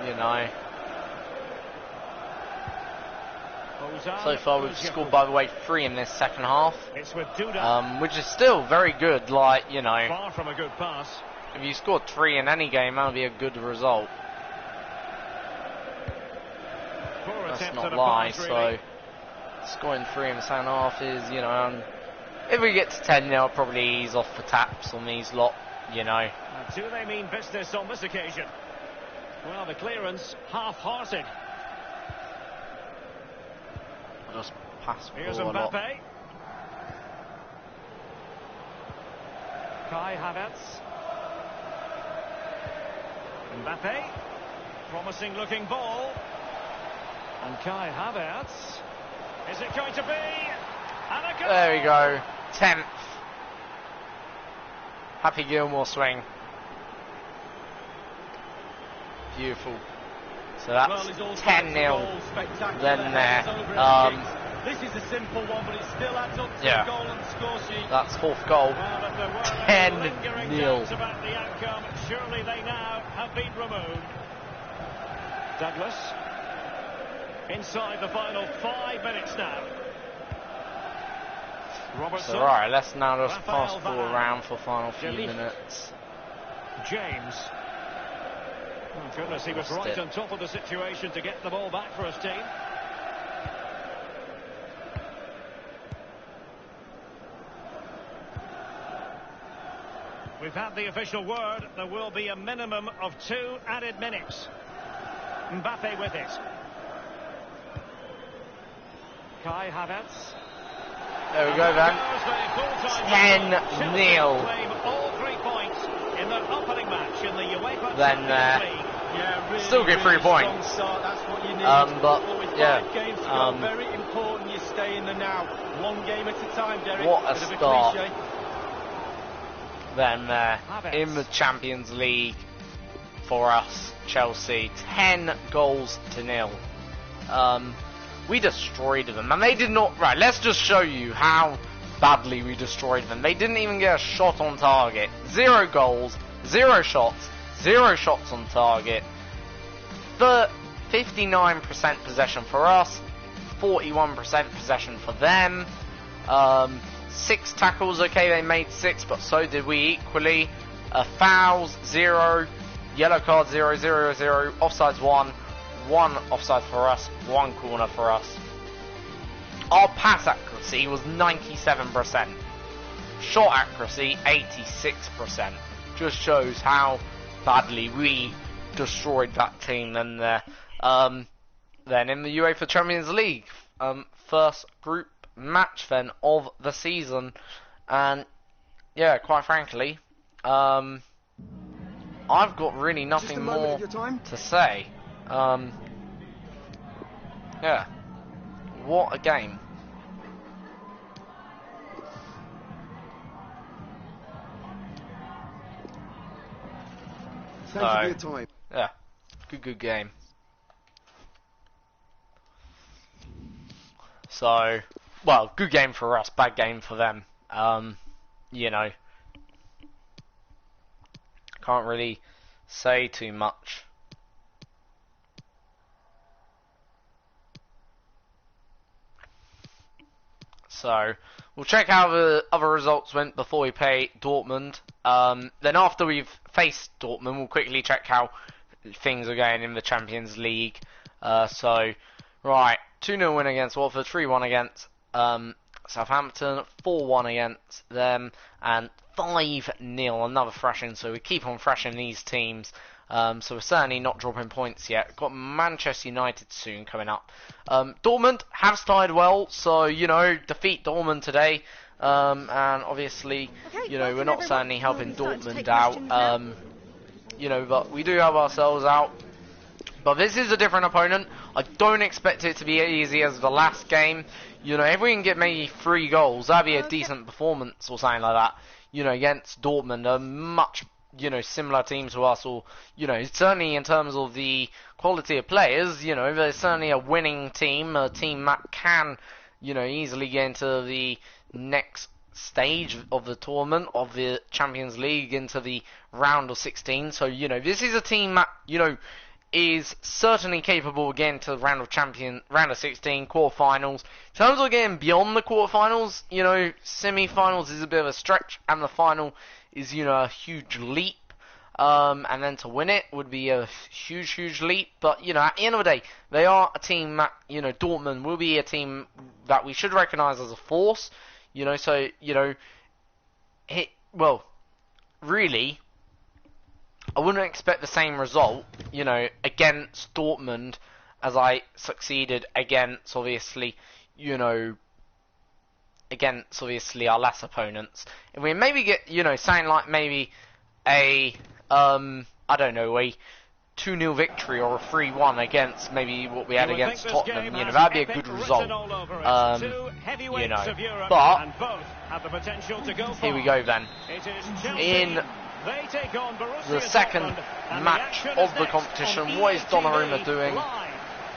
A: you know,
E: Ozan
A: so far we've
E: Uzcaku.
A: scored, by the way, 3 in this second half,
E: It's with Duda.
A: which is still very good. Like, you know,
E: Far from a good pass.
A: if you scored 3 in any game, that would be a good result.
E: Poor
A: Let's
E: attempt
A: not
E: at a
A: lie.
E: pass, really.
A: So, scoring 3 in the second half is, you know, if we get to 10 now, probably ease off the taps on these lot, you know.
E: And do they mean business on this occasion? Well, the clearance half-hearted.
A: Just pass the
E: Here's
A: ball a lot.
E: Mbappe. Kai Havertz. Mbappe. Promising looking ball. And Kai Havertz. Is it going to be? And a goal!
A: There we go. 10th. Happy Gilmore swing. Beautiful. So
F: Well,
A: that's
F: he's also
A: 10-0.
F: goal, spectacular
A: Then
F: headers
A: there.
F: over his kicks. This is a simple one, but it still adds up to
A: Yeah.
F: a goal on the score sheet.
A: That's fourth goal.
E: Well, but there were
A: 10-0.
E: lingering doubts about the outcome. Surely they now have been removed. Douglas. Inside the final 5 minutes now. Robertson.
A: So right, let's now just
E: Rafael
A: pass the ball
E: Varane.
A: around for final few
E: Delete.
A: minutes.
E: James. Oh, goodness, he was
A: Lost
E: right
A: it.
E: on top of the situation to get the ball back for his team. We've had the official word. There will be a minimum of 2 added minutes. Mbappe with it. Kai Havertz.
A: There we go then. 10-0.
E: Claim all 3 points in the opening match in the UEFA
A: Then,
E: Champions League.
F: Yeah, really,
A: Still get 3
F: really strong
A: points.
F: start. That's what you need.
A: But,
F: with
A: yeah,
F: 5 games to go, very important you stay in the now. 1 game at a time, Derek.
A: What a
F: Bit of
A: start.
F: cliche.
A: Then
E: Havertz.
A: in the Champions League for us, Chelsea, 10 goals to 0. We destroyed them, and they did not. Right, let's just show you how badly we destroyed them. They didn't even get a shot on target. 0 goals, 0 shots, 0 shots on target. 59% possession for us, 41% possession for them. 6 tackles, okay, they made 6, but so did we equally. Fouls, 0. Yellow card, 0, 0, 0. Offsides, 1. 1 offside for us, 1 corner for us. Our pass accuracy was 97%. Shot accuracy, 86%. Just shows how badly we destroyed that team. Then then in the UEFA Champions League, first group match then of the season, and yeah, quite frankly, I've got really nothing more to say. Yeah, what a game.
G: Thank you for your time.
A: Yeah, good game. So, well, good game for us, bad game for them. You know, can't really say too much. So, we'll check how the other results went before we play Dortmund. Then after we've faced Dortmund, we'll quickly check how things are going in the Champions League. So, right, 2-0 win against Watford, 3-1 against Southampton, 4-1 against them, and 5-0, another thrashing. So we keep on thrashing these teams. So we're certainly not dropping points yet. Got Manchester United soon coming up. Dortmund have started well, so, you know, defeat Dortmund today. And obviously, you know, we're not certainly helping Dortmund out. You know, but we do have ourselves out. But this is a different opponent. I don't expect it to be as easy as the last game. You know, if we can get maybe 3 goals, that'd be a decent performance or something like that. You know, against Dortmund, a much, you know, similar team to us, or, you know, certainly in terms of the quality of players, you know, there's certainly a winning team, a team that can, you know, easily get into the next stage of the tournament, of the Champions League, into the round of 16. So, you know, this is a team that, you know, is certainly capable of getting to the round of 16, quarterfinals. In terms of getting beyond the quarterfinals, you know, semi-finals is a bit of a stretch, and the final is, you know, a huge leap. And then to win it would be a huge leap. But, you know, at the end of the day, they are a team that, you know, Dortmund will be a team that we should recognise as a force. You know, so, you know, well, really, I wouldn't expect the same result, you know, against Dortmund as I succeeded against, obviously, you know, against, obviously, our less opponents. If we maybe get, you know, something like maybe a, I don't know, a 2-0 victory or a 3-1 against maybe what we had against Tottenham, you know, that'd be a good result. You know, but here we go then. In the second match of the competition, what is Donnarumma doing?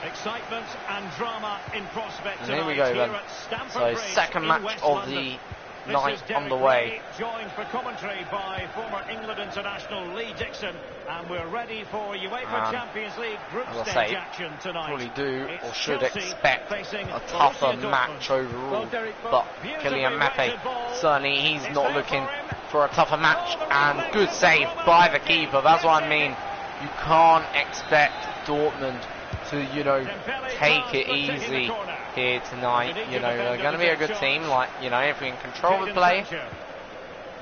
E: Excitement and drama in prospect
A: And here we
E: tonight
A: go
E: here
A: then.
E: at Stamford
A: So
E: Bridge
A: second
E: in
A: match
E: West
A: of
E: London.
A: the
E: This
A: night
E: is Derek
A: on the way.
E: Ray, joined for commentary by former England international Lee Dixon, and we're ready for UEFA Champions League group
A: as I
E: stage
A: say,
E: action tonight.
A: Probably do
E: It's
A: or should
E: Chelsea
A: expect
E: facing
A: a tougher
E: Borussia
A: match
E: Dortmund.
A: overall.
F: Well, Derek,
A: But
E: beautifully
A: Kylian Mbappe,
E: weighted ball.
A: certainly he's
E: It's
A: not
E: there
A: looking
E: for him.
A: for a tougher match. And good save by the keeper. That's what I mean. You can't expect Dortmund to, you know, take it easy here tonight. You know, they're going to be a good team. Like, you know, if we can control the play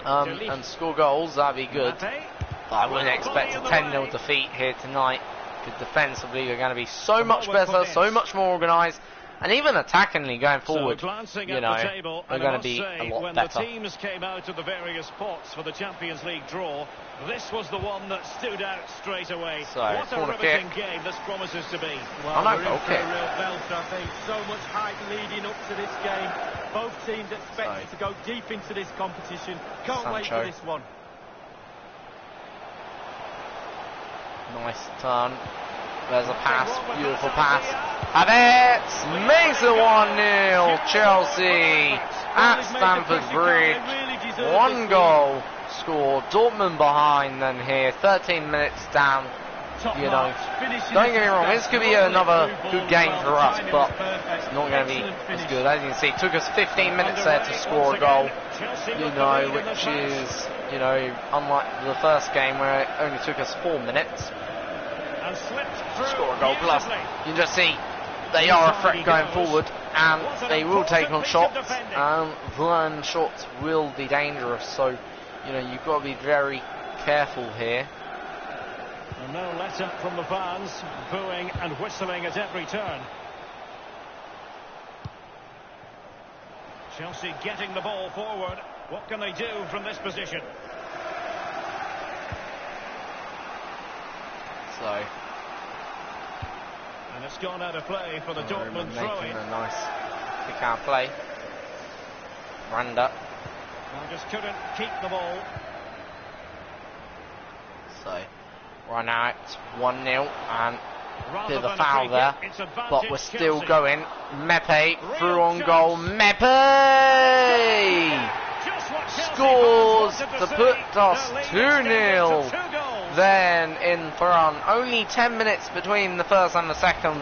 A: and score goals, that'd be good. But I wouldn't expect a 10-0 defeat here tonight. Because defensively, they're going to be so much better, so much more organised. And even attackingly going forward, you know, they're going to be a lot
E: when
A: better.
E: the teams came out of the various pots for the Champions League draw, this was the one that stood out straight away.
A: So,
E: what a
A: corner
E: riveting
A: kick.
E: game this promises to be.
F: Well,
A: I know,
F: we're in for
A: okay.
F: a real belter, I think. So much hype leading up to this game. Both teams expected to go deep into this competition. Can't wait for
A: Sancho.
F: this one.
A: Nice turn. There's a pass, beautiful pass. Havertz makes it 1-0. Chelsea at Stamford Bridge. One goal scored. Dortmund behind then here. 13 minutes down. You know, don't get me wrong, this could be another good game for us, but it's not going to be as good. As you can see, it took us 15 minutes there to score a goal, you know, which is, you know, unlike the first game where it only took us 4 minutes to score a goal. Plus, you can just see they are a threat going forward, and they will take on shots, and then shots will be dangerous, so, you know, you've got to be very careful here.
E: And no let-up from the fans, booing and whistling at every turn. Chelsea getting the ball forward. What can they do from this position?
A: So,
E: And it's gone out of play for the Dortmund throw-in.
A: making a nice kick out play. Randa.
E: Well, just couldn't keep the ball.
A: So, run out 1-0 and
E: Rather
A: bit of a
E: than
A: foul
E: free
A: there,
E: kick, it's advantage
A: but we're still
E: Chelsea.
A: going. Mepe through on
E: Real
A: goal.
E: chance.
A: Mepe
E: Just what Chelsea
A: scores
E: fans wanted
A: to
E: see.
A: put us
E: The lead
A: 2-0.
E: extended to 2 goals.
A: Then in front. Only 10 minutes between the first and the second.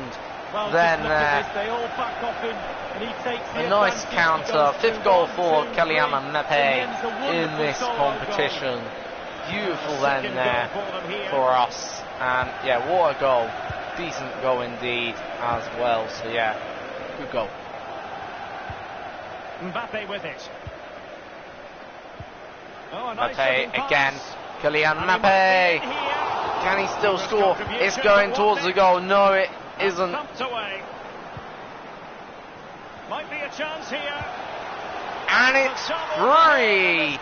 F: Well,
A: Then
F: just look at this, they all back off him, and he takes the
A: a nice
F: advantage. He
A: counter.
F: goes
A: Fifth
F: through
A: goal
F: 1,
A: for
F: 2,
A: Kylian
F: 3,
A: Mbappe
F: and then it's a
A: in
F: wonderful
A: this
F: solo goal.
A: competition. Beautiful then
E: Second
A: there
E: goal for them here.
A: for us. And yeah, what a goal. Decent goal indeed as well. So yeah, good goal.
E: Mbappe with it. Oh, a nice
A: Mbappe
E: looking pass.
A: again. Kylian
E: And he might
A: Mbappe.
E: be in here.
A: Can he still
E: His
A: score?
E: contribution
A: It's going
E: to
A: towards the goal. No, it isn't.
E: Thumped away. Might be a chance here.
A: And it's free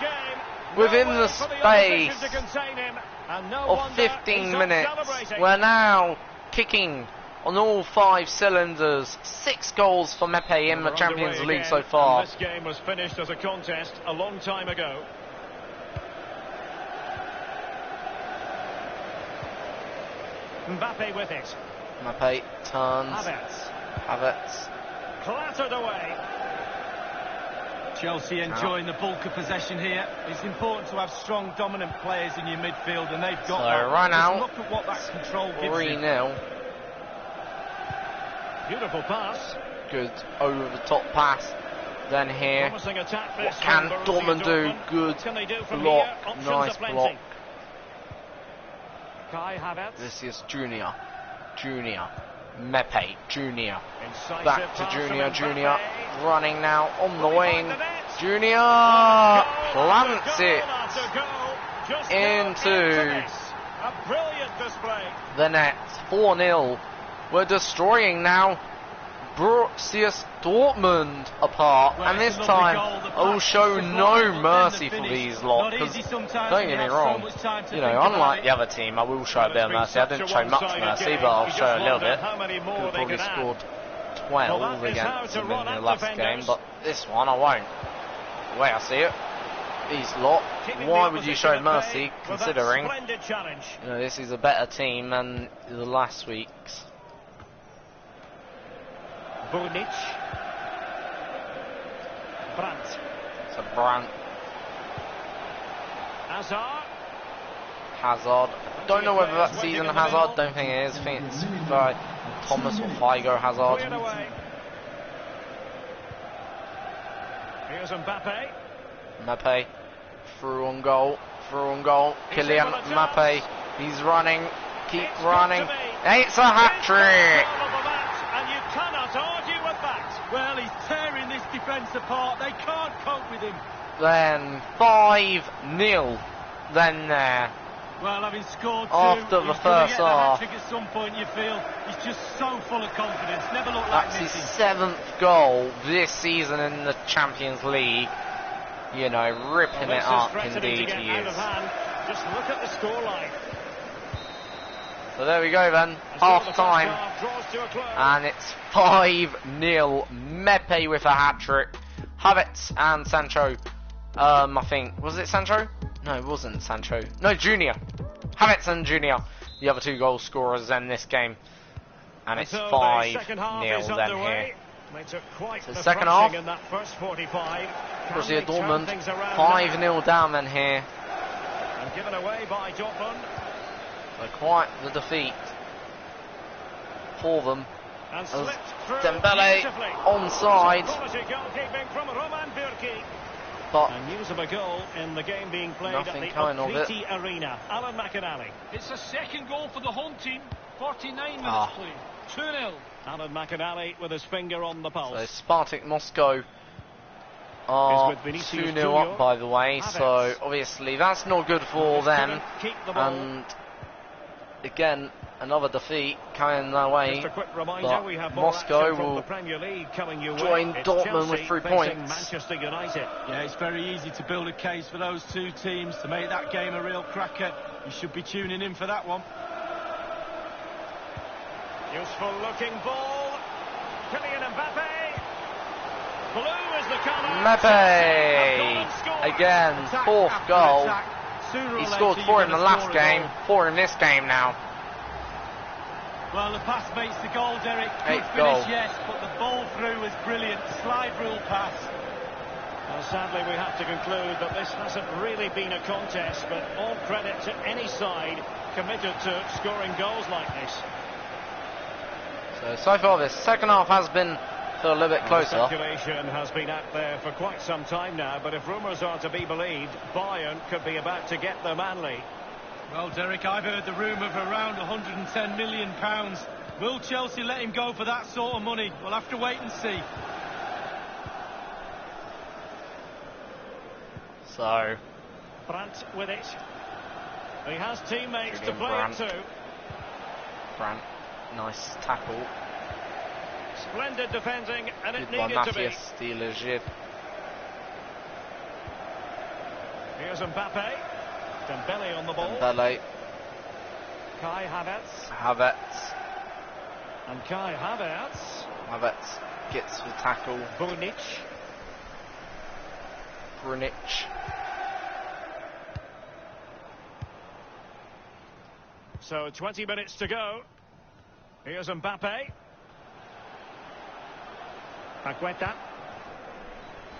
A: within the space of 15 minutes. We're now kicking on all 5 cylinders. 6 goals for Mbappe in the Champions League so far.
E: This game was finished as a contest a long time ago. Mbappe with it.
A: Mbappe turns.
E: Havertz
A: Havertz.
E: clattered away.
F: Chelsea enjoying the bulk of possession here. It's important to have strong, dominant players in your midfield, and they've got
A: So
F: that.
A: run
F: Just
A: out.
F: look at what that control gives you.
A: 3-0.
E: Beautiful pass.
A: Good over the top pass. Then here.
E: Promising attack
A: What
E: this
A: can
E: from Borussia
A: Dortmund do?
E: Dortmund.
A: Good
E: What can they do from
A: block.
E: here? Options
A: Nice
E: are plenty.
A: block.
E: Kai Havertz.
A: This is Junior. Mbappe. Junior.
E: Incisive
A: Back to
E: pass
A: Junior.
E: from
A: Junior
E: Mbappe.
A: running now on the wing.
E: Behind the net.
A: Junior
E: Goal
A: plants
E: after
A: it
E: goal after goal. Just
A: into
E: this. A brilliant display.
A: the net. 4-0. We're destroying now Borussia Dortmund apart,
F: Well,
A: and
F: it's
A: this
F: a lovely
A: time
F: goal. The
A: I will
F: pass
A: show
F: is
A: no
F: sublime,
A: mercy
F: but then
A: for
F: the
A: these
F: finish.
A: lot.
F: Not
A: 'Cause
F: easy sometimes
A: don't
F: when
A: get
F: you
A: me
F: have so
A: wrong,
F: much time to
A: you know,
F: think about
A: unlike
F: it.
A: the other team, I will show a bit of mercy. I didn't show much mercy, but I'll show a little bit.
E: How many more
A: Could have
E: they
A: probably
E: could add.
A: scored
E: Well,
A: 12
E: that is how
A: against
E: to
A: them
E: run
A: in the
E: at
A: last
E: defenders.
A: game, but this one I won't. The way I see it, these lot,
E: Keeping
A: why
E: the
A: would you
E: opposition
A: show
E: at bay
A: mercy,
E: with that
A: considering
E: splendid challenge.
A: you know this is a better team than the last week's?
E: Bunic. Brandt.
A: So Brandt. Hazard. Don't know whether that's Eden Hazard. Don't think it is. I think it's by Thomas or Figo Hazard.
E: Here's Mbappe.
A: Mbappe. Through on goal. Kylian Mbappe. He's running. Keep running. It's a hat-trick.
E: And you cannot argue with that.
F: Well, he's tearing this defence apart. They can't cope with him.
A: Then 5-0. Then there.
F: Well, having scored two,
A: After the
F: he's
A: first
F: gonna
A: half.
F: get the hat-trick at some point, you feel. He's just so full of confidence. Never looked like
A: That's his
F: missing.
A: 7th goal this season in the Champions League. You know, ripping it up indeed he is.
E: Just look at the scoreline.
A: So there we go then, half time, and it's 5-0. Mbappe with a hat-trick. Havertz and Sancho, I think, was it Sancho? No, it wasn't Sancho. No, Junior. Havertz and Junior, the other 2 goal scorers in this game. And it's 5-0 then here. So second half,
E: in that first 45.
A: Borussia Dortmund 5-0 down then here.
E: And given away by Dortmund.
A: So quite the defeat for them.
E: And
A: As
E: slipped through
A: Dembele
E: beautifully.
A: onside,
E: Quality goalkeeping from Roman Bürki.
A: but
E: And news of a goal in the game being played
A: Nothing
E: at the
A: coming of it.
E: Okriti Arena. Alan McInally.
G: It's a second goal for the home team. 49 minutes played. 2-0.
E: Alan McInally with his finger on the
A: so
E: pulse.
A: Spartak Moscow are
E: Is with Vinicius
A: 2-0
E: Junior.
A: up, by the way, so
E: Havertz.
A: obviously that's not good for
E: Just
A: them.
E: couldn't keep the ball.
A: And again, another defeat coming their way.
E: Just a quick reminder,
A: but
E: we have more
A: Moscow
E: action from
A: will
E: the Premier League coming your
A: join
E: way. It's
A: Dortmund with
E: Chelsea
A: 3
E: facing
A: points.
E: Manchester United.
F: Yeah, it's very easy to build a case for those 2 teams to make that game a real cracker. You should be tuning in for that one.
E: Useful looking ball. Kylian Mbappe. Blue is the colour.
A: Mbappe again, 4th goal. He scored 4 in the last game, 4 in this game now.
F: Well, the pass makes the goal, Derek. Good
A: 8th
F: finish,
A: goal.
F: yes, but the ball through was brilliant. Slide rule pass.
E: Well, sadly, we have to conclude that this hasn't really been a contest, but all credit to any side committed to scoring goals like this.
A: So far this second half has been a little bit closer.
E: Speculation has been out there for quite some time now, but if rumours are to be believed, Bayern could be about to get the Manley.
F: Well, Derek, I've heard the rumour of around £110 million. Will Chelsea let him go for that sort of money? We'll have to wait and see.
A: So,
E: Brandt with it. He has teammates
A: Julian
E: to play
A: Brandt.
E: it to.
A: Brandt, nice tackle.
E: Splendid defending, and it
A: Good by
E: needed to be.
A: Matthias de Ligt.
E: Here's Mbappe. Dembele on the ball.
A: Dembele,
E: Kai Havertz.
A: Havertz.
E: And Kai Havertz.
A: Havertz gets the tackle.
E: Bunic.
A: Brunic.
E: So 20 minutes to go. Here's Mbappe. Paqueta.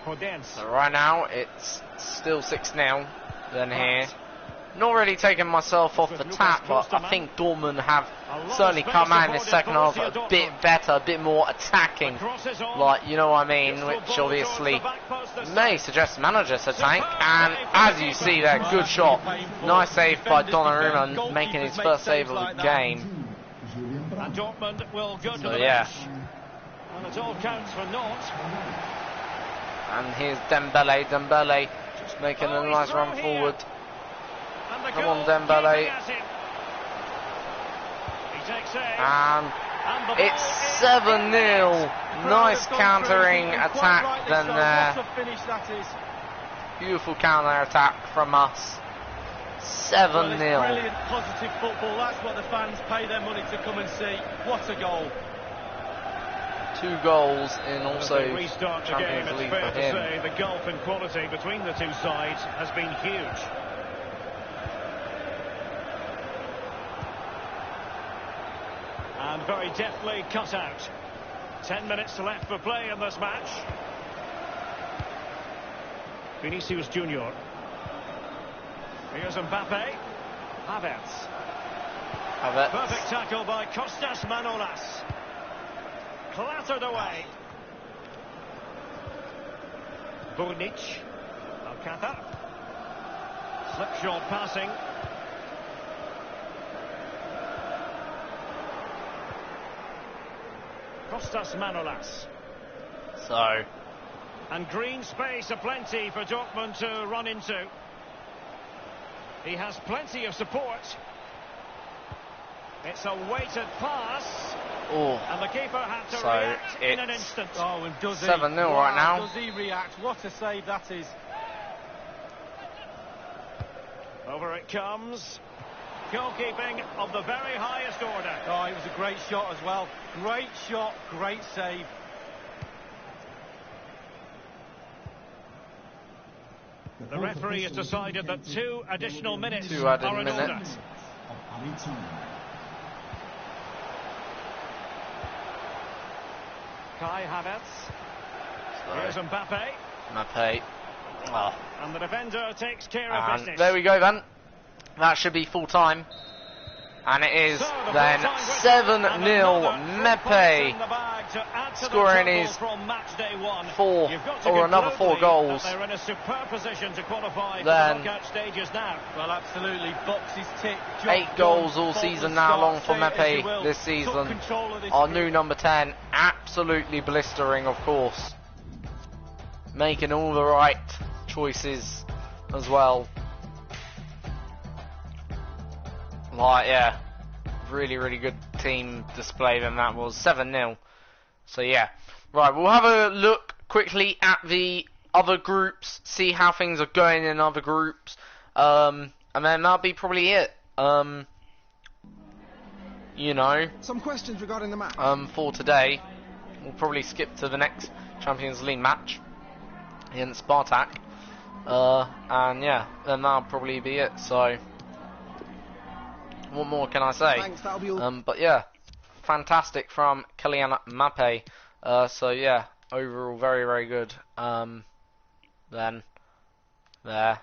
E: Podence.
A: So right now it's still 6-0. Then here, not really taking myself off the tap, but I think Dortmund have certainly come out in the second half a bit better, a bit more attacking, like, you know what I mean, which obviously may suggest the manager to tank. And as you see there, good shot, nice save by Donnarumma, making his first save of the game.
E: And Dortmund will go to
A: So
E: the
A: yeah,
E: bench. And it all counts for naught.
A: and here's Dembele just making a nice run forward.
E: And the
A: Come
E: goal
A: on, Dembele.
E: keeping at him. He takes aim.
A: And
E: And the ball
A: it's
E: is
A: 7-0. Nice countering attack then there.
F: What a finish that is.
A: Beautiful counter attack from us.
F: Well, it's
A: 7-0.
F: brilliant, positive football. That's what the fans pay their money to come and see. What a goal.
A: 2 goals in
E: As
A: also
E: they restart the game,
A: Champions
E: it's
A: League
E: fair
A: for
E: to
A: him.
E: say the gulf in quality between the two sides has been huge. And very deftly cut out. 10 minutes left for play in this match. Vinicius Junior. Here's Mbappe. Havertz. Perfect tackle by Kostas Manolas. Clattered away. Burnic. Alcázar. Slipshod passing. Kostas Manolas.
A: So.
E: And green space aplenty for Dortmund to run into. He has plenty of support. It's a weighted pass.
A: Oh.
E: And the keeper had to react in an instant.
F: Oh, and does he?
A: 7-0 right now.
F: Does he react? What a save that is.
E: Over it comes. Goalkeeping of the very highest order.
F: Oh, it was a great shot as well. Great shot, great save.
E: The referee has decided that 2 additional minutes
A: Two added
E: are in order.
A: minutes.
E: Kai Havertz. Here's Mbappe.
A: Mbappe. Oh.
E: And the defender takes care of business.
A: There we go then. That should be full time. And it is
E: So the
A: then
E: full-time
A: 7-0
E: whistle, and another 3 points in the bag to add to
A: scoring
E: the
A: his
E: total from match day 1.
A: 4
E: You've got to
A: or another
E: conclude
A: 4 goals.
E: that they're in a superb position to qualify for
A: Then
E: the knockout stages now.
F: Well, absolutely. Boxes tick.
A: 8 goals all season now long for Mbappe this season. Our new number 10, absolutely blistering, of course. Making all the right choices as well. Like, yeah, really, really good team display then that was. 7-0. So, yeah. Right, we'll have a look quickly at the other groups, see how things are going in other groups, and then that'll be probably it. You know,
H: some questions regarding the match.
A: For today, we'll probably skip to the next Champions League match against Spartak, and yeah, then that'll probably be it. So, what more can I say?
H: Thanks, that'll be all.
A: But yeah, fantastic from Kylian Mbappe. So yeah, overall very, very good. Then there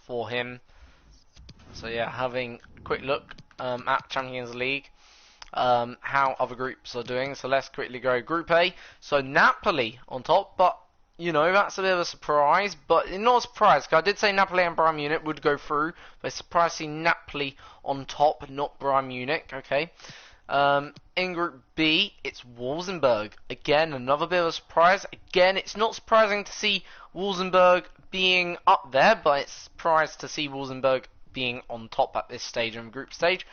A: for him. So yeah, having a quick look at Champions League, how other groups are doing. So let's quickly go Group A. So Napoli on top, but you know, that's a bit of a surprise, but not a surprise, because I did say Napoli and Bayern Munich would go through, but it's surprised to see Napoli on top, not Bayern Munich, okay. In Group B, it's Wolfsburg. Again, another bit of a surprise. Again, it's not surprising to see Wolfsburg being up there, but it's surprised to see Wolfsburg being on top at this stage in the group stage.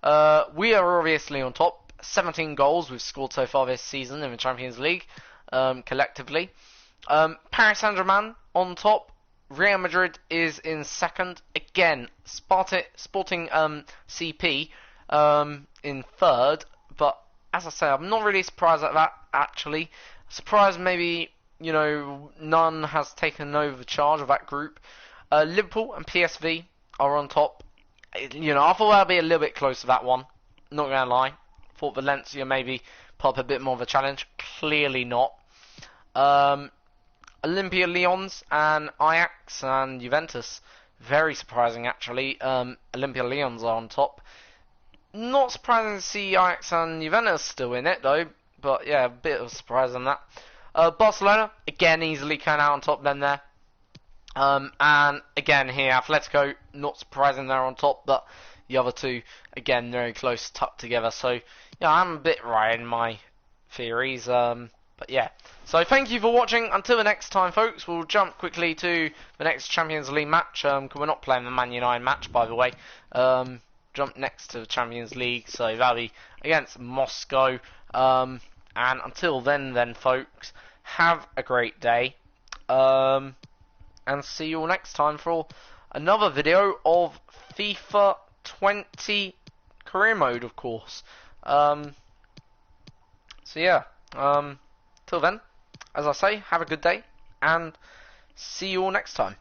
A: We are obviously on top. 17 goals we've scored so far this season in the Champions League, collectively. Paris Saint-Germain on top. Real Madrid is in second. Again, Sporting CP in third. But as I say, I'm not really surprised at that, actually. Surprised maybe, you know, none has taken over the charge of that group. Liverpool and PSV are on top. You know, I thought that'd be a little bit close to that one. Not going to lie. Thought Valencia maybe put up a bit more of a challenge. Clearly not. Olympia Lyons and Ajax and Juventus. Very surprising, actually. Olympia Lyons are on top. Not surprising to see Ajax and Juventus still in it, though. But, yeah, a bit of a surprise on that. Barcelona, again, easily kind of out on top then there. And, again, here, Atletico, not surprising they're on top. But the other two, again, very close, tucked together. So, yeah, I'm a bit right in my theories. But yeah, so thank you for watching. Until the next time, folks, we'll jump quickly to the next Champions League match, because we're not playing the Man United match, by the way. Jump next to the Champions League, so that'll be against Moscow. And until then, folks, have a great day, and see you all next time for another video of FIFA 20 Career Mode, of course. So yeah, till then, as I say, have a good day, and see you all next time.